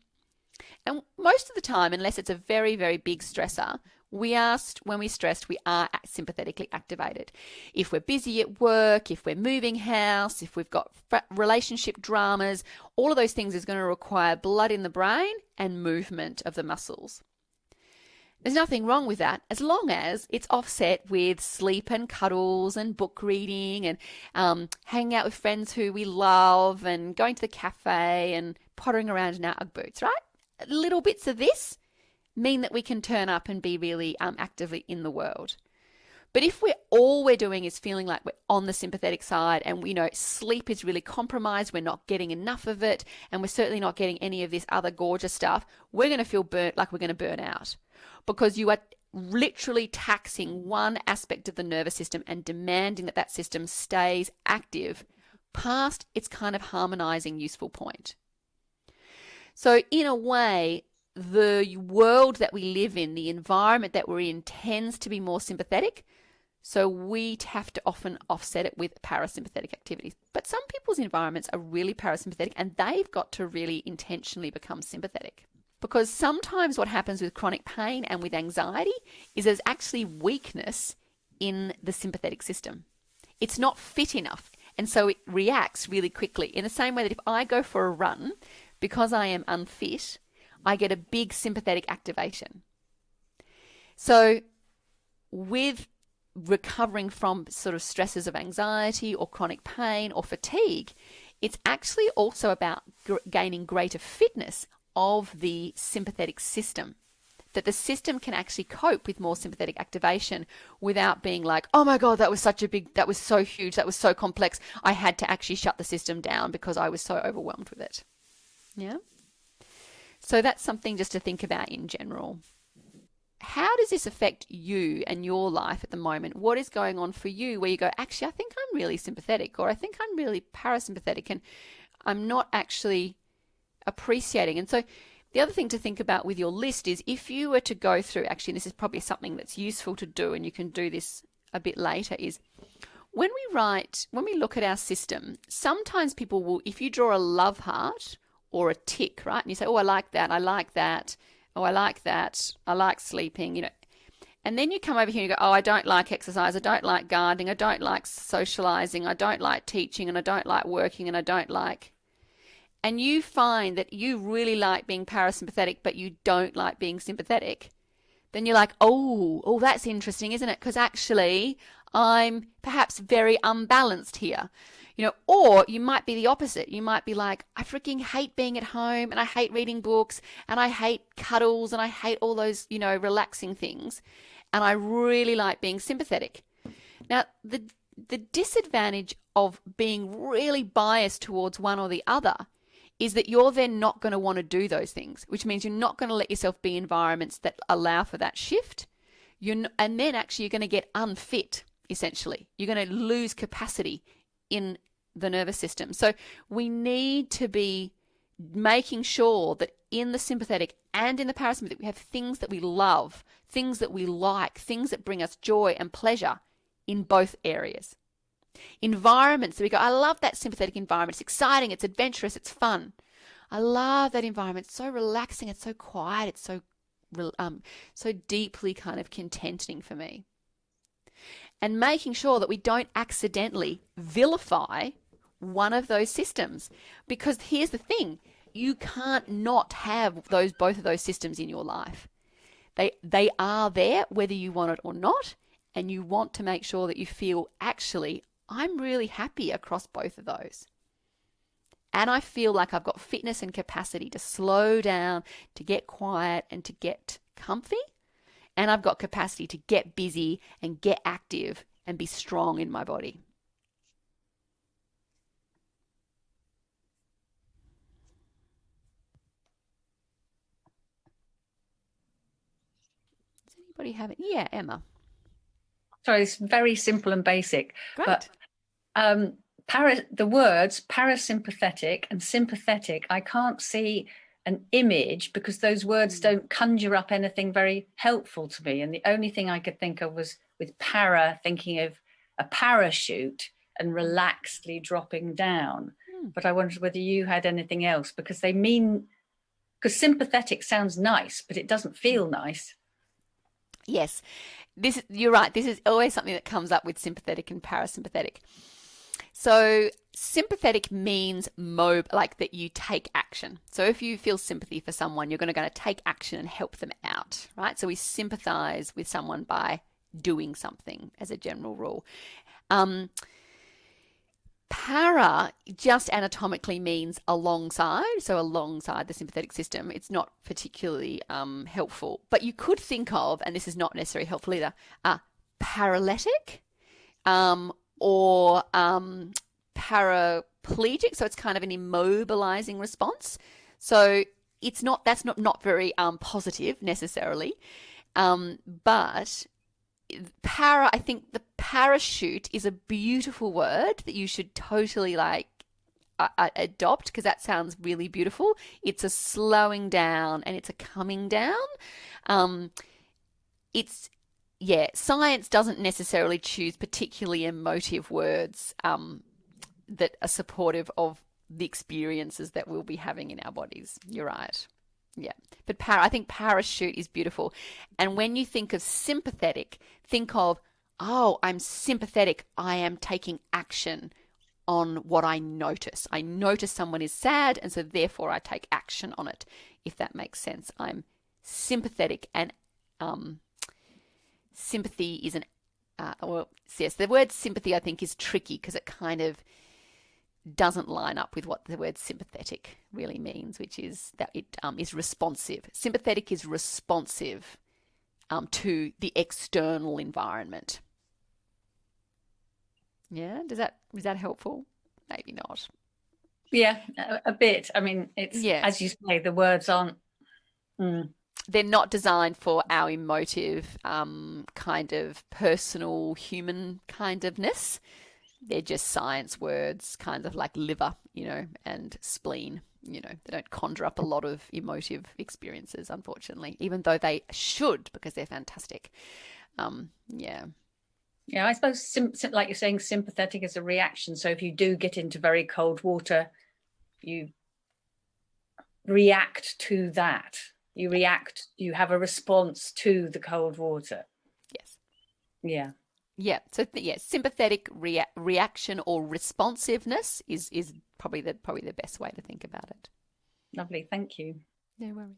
And most of the time, unless it's a very, very big stressor, When we're stressed, we are sympathetically activated. If we're busy at work, if we're moving house, if we've got relationship dramas, all of those things is going to require blood in the brain and movement of the muscles. There's nothing wrong with that as long as it's offset with sleep and cuddles and book reading and hanging out with friends who we love and going to the cafe and pottering around in our Ugg boots, right? Little bits of this mean that we can turn up and be really actively in the world. But if all we're doing is feeling like we're on the sympathetic side and we know sleep is really compromised, we're not getting enough of it, and we're certainly not getting any of this other gorgeous stuff, we're going to feel like we're going to burn out, because you are literally taxing one aspect of the nervous system and demanding that that system stays active past its kind of harmonizing useful point. So in a way, the world that we live in, the environment that we're in, tends to be more sympathetic. So we have to often offset it with parasympathetic activities. But some people's environments are really parasympathetic and they've got to really intentionally become sympathetic. Because sometimes what happens with chronic pain and with anxiety is there's actually weakness in the sympathetic system. It's not fit enough. And so it reacts really quickly. In the same way that if I go for a run, because I am unfit, I get a big sympathetic activation. So with recovering from sort of stresses of anxiety or chronic pain or fatigue, it's actually also about gaining greater fitness of the sympathetic system, that the system can actually cope with more sympathetic activation without being like, oh my God, that was so huge, that was so complex, I had to actually shut the system down because I was so overwhelmed with it. Yeah. So that's something just to think about in general. How does this affect you and your life at the moment? What is going on for you where you go, actually, I think I'm really sympathetic, or I think I'm really parasympathetic and I'm not actually appreciating. And so the other thing to think about with your list is if you were to go through, actually, this is probably something that's useful to do, and you can do this a bit later, is when we look at our system, sometimes people will, if you draw a love heart or a tick, right? And you say, oh, I like that. Oh, I like that. I like sleeping, And then you come over here and you go, oh, I don't like exercise. I don't like gardening. I don't like socializing. I don't like teaching, and I don't like working, and I don't like. And you find that you really like being parasympathetic, but you don't like being sympathetic. Then you're like, oh, that's interesting, isn't it? Because actually I'm perhaps very unbalanced here. Or you might be the opposite. You might be like, I freaking hate being at home, and I hate reading books, and I hate cuddles, and I hate all those, relaxing things. And I really like being sympathetic. Now, the disadvantage of being really biased towards one or the other is that you're then not going to want to do those things, which means you're not going to let yourself be in environments that allow for that shift. And then actually you're going to get unfit, essentially. You're going to lose capacity in the nervous system. So we need to be making sure that in the sympathetic and in the parasympathetic, we have things that we love, things that we like, things that bring us joy and pleasure in both areas. Environments that we go, I love that sympathetic environment. It's exciting, it's adventurous, it's fun. I love that environment. It's so relaxing, it's so quiet, it's so deeply kind of contenting for me. And making sure that we don't accidentally vilify one of those systems. Because here's the thing, you can't not have both of those systems in your life. They are there whether you want it or not, and you want to make sure that you feel, actually, I'm really happy across both of those. And I feel like I've got fitness and capacity to slow down, to get quiet, and to get comfy. And I've got capacity to get busy and get active and be strong in my body. Does anybody have it? Yeah, Emma. Sorry, it's very simple and basic. Great. But the words parasympathetic and sympathetic, I can't see an image because those words don't conjure up anything very helpful to me. And the only thing I could think of was with para, thinking of a parachute and relaxedly dropping down. But I wondered whether you had anything else, because sympathetic sounds nice, but it doesn't feel nice. Yes, you're right. This is always something that comes up with sympathetic and parasympathetic. So sympathetic means like that you take action. So if you feel sympathy for someone, you're going to take action and help them out, right? So we sympathize with someone by doing something as a general rule. Para just anatomically means alongside, so alongside the sympathetic system. It's not particularly helpful, but you could think of, and this is not necessarily helpful either, paralytic or paraplegic. So it's kind of an immobilizing response. So that's not very positive necessarily, but I think the parachute is a beautiful word that you should totally adopt, because that sounds really beautiful. It's a slowing down and it's a coming down. Science doesn't necessarily choose particularly emotive words that are supportive of the experiences that we'll be having in our bodies. You're right. Yeah. But I think parachute is beautiful. And when you think of sympathetic, think of, oh, I'm sympathetic. I am taking action on what I notice. I notice someone is sad, and so therefore I take action on it, if that makes sense. I'm sympathetic, and sympathy is the word sympathy I think is tricky because it kind of doesn't line up with what the word sympathetic really means, which is that it is responsive. Sympathetic is responsive to the external environment. Yeah, is that helpful? Maybe not. Yeah, a bit. I mean, it's as you say, the words aren't. They're not designed for our emotive kind of personal human kind ofness. They're just science words, kind of like liver, and spleen. They don't conjure up a lot of emotive experiences, unfortunately, even though they should, because they're fantastic. Yeah, I suppose, like you're saying, sympathetic is a reaction. So if you do get into very cold water, you react to that. You have a response to the cold water. Yes. Yeah. Yeah. So sympathetic reaction or responsiveness is probably the best way to think about it. Lovely. Thank you. No worries.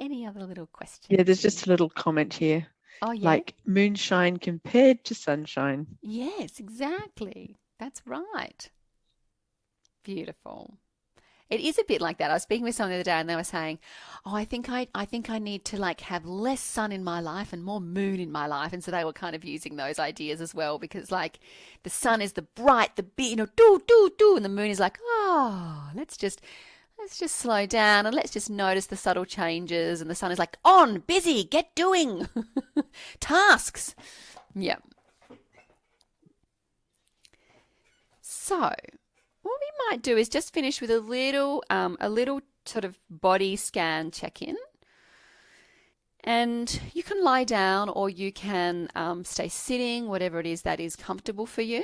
Any other little questions? Yeah, there's just a little comment here. Oh, yeah. Like moonshine compared to sunshine. Yes, exactly. That's right. Beautiful. It is a bit like that. I was speaking with someone the other day, and they were saying, "Oh, I think I need to have less sun in my life and more moon in my life." And so they were kind of using those ideas as well, because the sun is the bright, the big, do, and the moon is like, "Oh, let's just slow down and let's just notice the subtle changes." And the sun is like, "On, busy, get doing, tasks." Yeah. So what we might do is just finish with a little sort of body scan check-in. And you can lie down or you can stay sitting, whatever it is that is comfortable for you.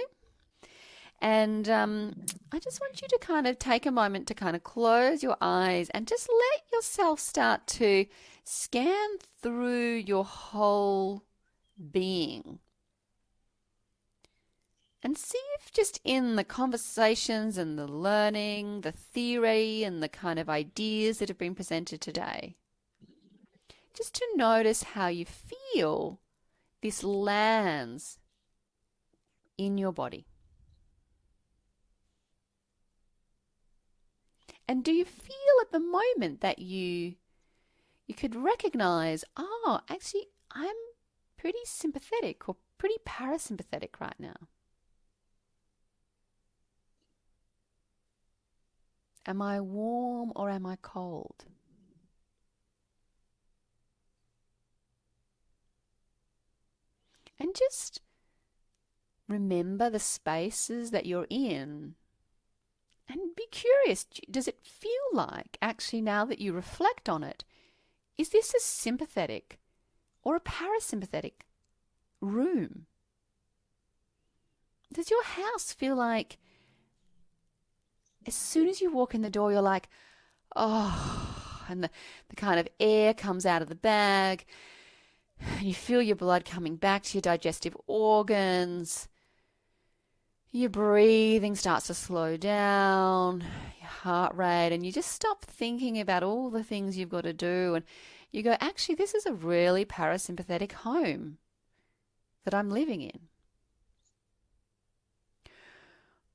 And I just want you to kind of take a moment to kind of close your eyes and just let yourself start to scan through your whole being. And see if just in the conversations and the learning, the theory and the kind of ideas that have been presented today, just to notice how you feel this lands in your body. And do you feel at the moment that you could recognize, oh, actually, I'm pretty sympathetic or pretty parasympathetic right now? Am I warm or am I cold? And just remember the spaces that you're in and be curious. Does it feel like, actually, now that you reflect on it, is this a sympathetic or a parasympathetic room? Does your house feel like as soon as you walk in the door, you're like, oh, and the kind of air comes out of the bag. You feel your blood coming back to your digestive organs. Your breathing starts to slow down, your heart rate, and you just stop thinking about all the things you've got to do. And you go, actually, this is a really parasympathetic home that I'm living in.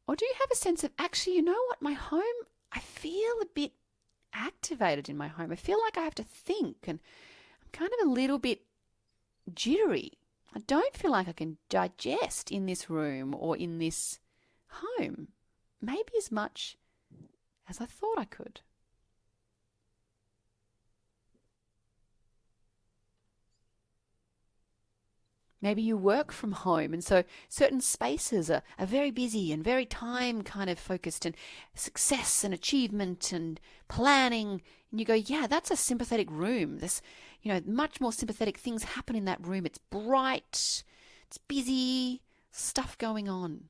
Or do you have a sense of, actually, you know what, my home, I feel a bit activated in my home. I feel like I have to think, and I'm kind of a little bit jittery. I don't feel like I can digest in this room or in this home, maybe as much as I thought I could. Maybe you work from home, and so certain spaces are very busy and very time kind of focused, and success and achievement and planning. And you go, yeah, that's a sympathetic room. There's, much more sympathetic things happen in that room. It's bright, it's busy, stuff going on.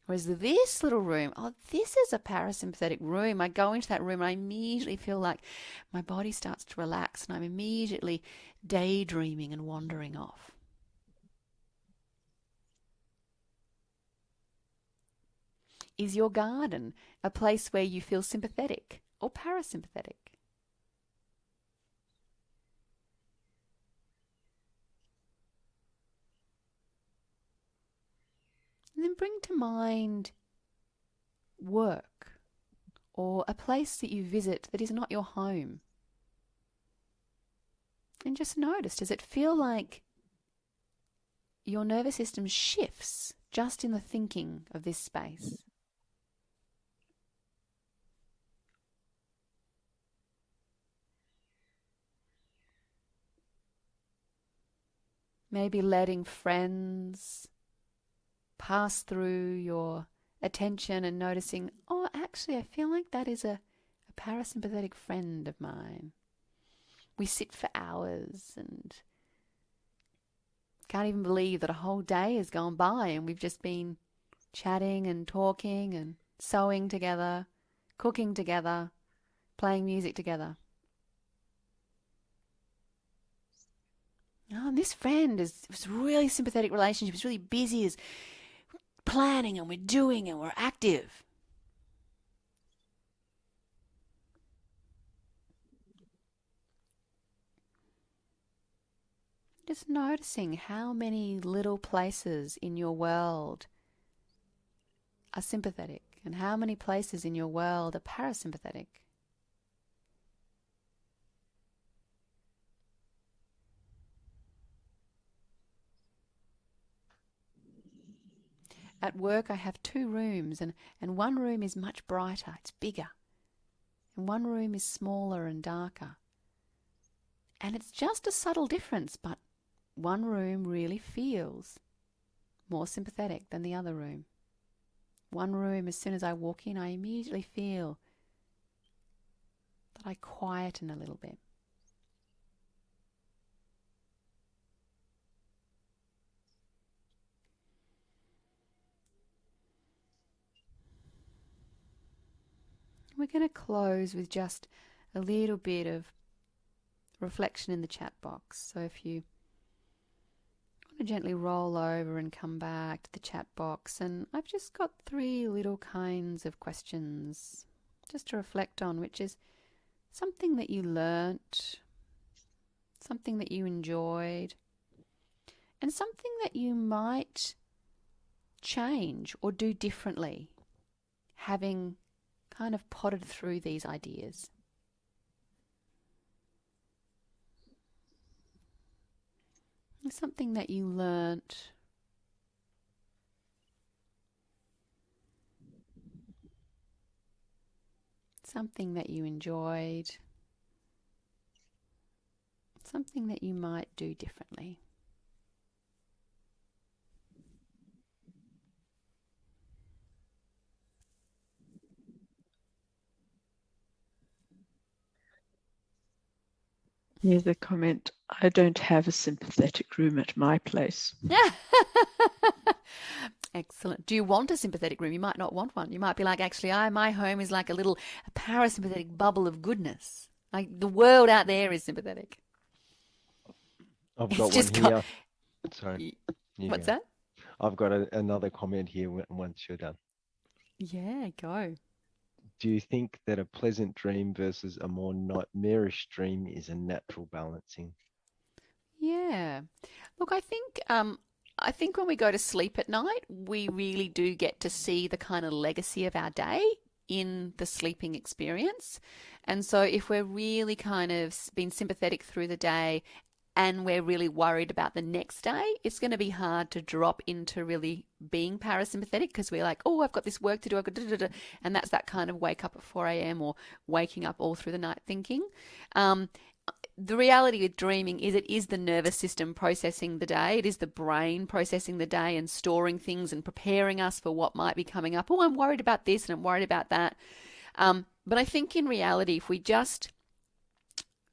Whereas this little room, this is a parasympathetic room. I go into that room and I immediately feel like my body starts to relax, and I'm immediately daydreaming and wandering off. Is your garden a place where you feel sympathetic or parasympathetic? And then bring to mind work or a place that you visit that is not your home. And just notice, does it feel like your nervous system shifts just in the thinking of this space? Maybe letting friends pass through your attention and noticing, actually, I feel like that is a parasympathetic friend of mine. We sit for hours and can't even believe that a whole day has gone by and we've just been chatting and talking and sewing together, cooking together, playing music together. And this friend is a really sympathetic relationship. It's really busy, is planning, and we're doing, and we're active. Just noticing how many little places in your world are sympathetic and how many places in your world are parasympathetic. At work, I have 2 rooms, and one room is much brighter, it's bigger. And one room is smaller and darker. And it's just a subtle difference, but one room really feels more sympathetic than the other room. One room, as soon as I walk in, I immediately feel that I quieten a little bit. We're going to close with just a little bit of reflection in the chat box. So if you want to gently roll over and come back to the chat box, and I've just got 3 little kinds of questions just to reflect on, which is something that you learnt, something that you enjoyed, and something that you might change or do differently, having kind of potted through these ideas. Something that you learnt, something that you enjoyed, something that you might do differently. Here's a comment. I don't have a sympathetic room at my place. Excellent. Do you want a sympathetic room? You might not want one. You might be like, actually, my home is like a little parasympathetic bubble of goodness. Like the world out there is sympathetic. I've It's got one just here. Sorry. You What's go. that? I've got another comment here once you're done. Yeah, go. Do you think that a pleasant dream versus a more nightmarish dream is a natural balancing? Yeah. Look, I think when we go to sleep at night, we really do get to see the kind of legacy of our day in the sleeping experience. And so if we're really kind of been sympathetic through the day and we're really worried about the next day, it's going to be hard to drop into really being parasympathetic because we're like, oh, I've got this work to do. I've got da-da-da-da. And that's that kind of wake up at 4 a.m. or waking up all through the night thinking. The reality with dreaming is it is the nervous system processing the day. It is the brain processing the day and storing things and preparing us for what might be coming up. Oh, I'm worried about this and I'm worried about that. But I think in reality, if we just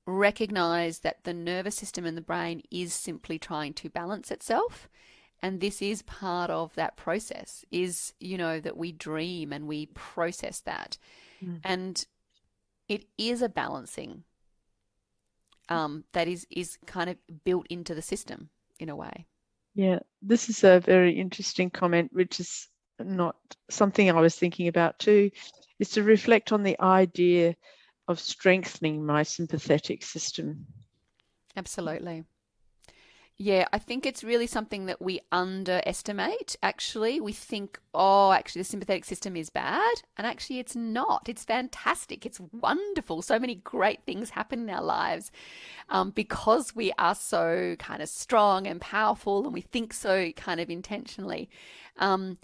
recognize that the nervous system and the brain is simply trying to balance itself, and this is part of that process, is, that we dream and we process that. And it is a balancing that is kind of built into the system in a way. Yeah, this is a very interesting comment, which is not something I was thinking about too, is to reflect on the idea of strengthening my sympathetic system. Absolutely. Yeah, I think it's really something that we underestimate, actually. We think, oh, actually, the sympathetic system is bad. And actually, it's not. It's fantastic. It's wonderful. So many great things happen in our lives because we are so kind of strong and powerful and we think so kind of intentionally. And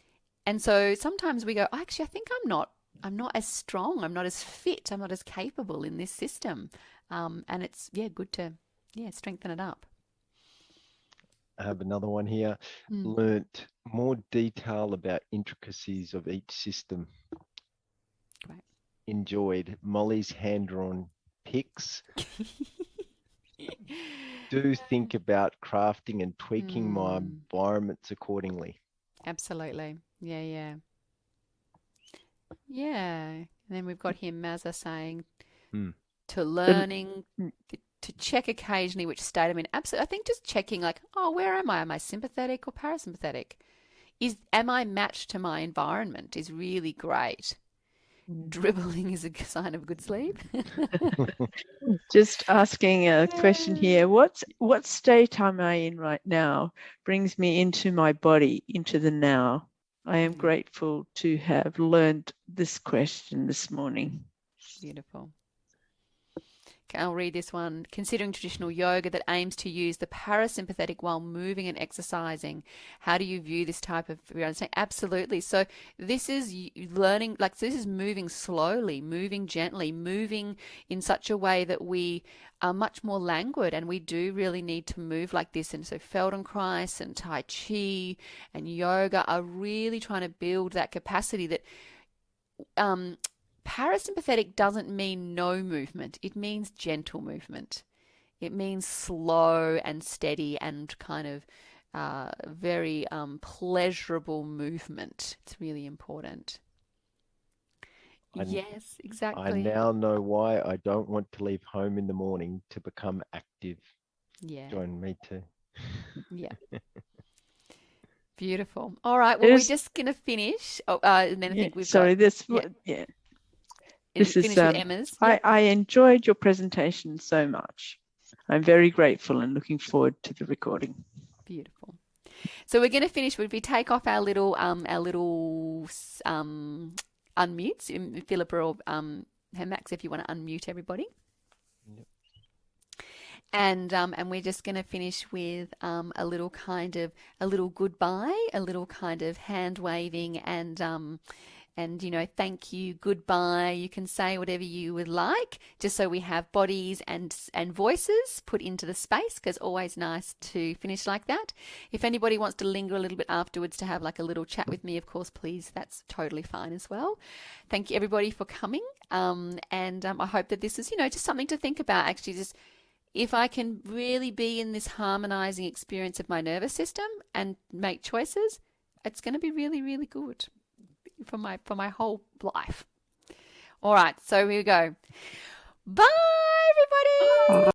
so sometimes we go, oh, actually, I think I'm not as strong. I'm not as fit. I'm not as capable in this system. And it's, good to, strengthen it up. I have another one here. Learnt more detail about intricacies of each system. Great. Enjoyed Molly's hand-drawn pics. Do think about crafting and tweaking my environments accordingly. Absolutely. Yeah. And then we've got here Mazza saying to learning, to check occasionally which state I'm in. Absolutely. I think just checking like, oh, where am I? Am I sympathetic or parasympathetic? Am I matched to my environment is really great. Dribbling is a sign of good sleep. Just asking a question here. What state am I in right now brings me into my body, into the now? I am grateful to have learned this question this morning. Beautiful. Okay, I'll read this one. Considering traditional yoga that aims to use the parasympathetic while moving and exercising, how do you view this type of understanding? Absolutely. So this is learning, this is moving slowly, moving gently, moving in such a way that we are much more languid, and we do really need to move like this. And so Feldenkrais and Tai Chi and yoga are really trying to build that capacity that parasympathetic doesn't mean no movement. It means gentle movement. It means slow and steady and kind of very pleasurable movement. It's really important. Yes, exactly. I now know why I don't want to leave home in the morning to become active. Yeah. Join me too. Yeah. Beautiful. All right. Well, we're just going to finish. And then I think we've got... This is with Emma's. I enjoyed your presentation so much. I'm very grateful and looking forward to the recording. Beautiful. So we're going to finish. If we take off our little unmutes, Philippa or Max, if you want to unmute everybody. Yep. And we're just going to finish with a little goodbye, a little kind of hand waving and thank you, goodbye. You can say whatever you would like, just so we have bodies and voices put into the space, because always nice to finish like that. If anybody wants to linger a little bit afterwards to have like a little chat with me, of course, please, that's totally fine as well. Thank you, everybody, for coming. And I hope that this is, just something to think about, actually, just if I can really be in this harmonizing experience of my nervous system and make choices, it's going to be really, really good for my whole life. All right, so here we go. Bye, everybody.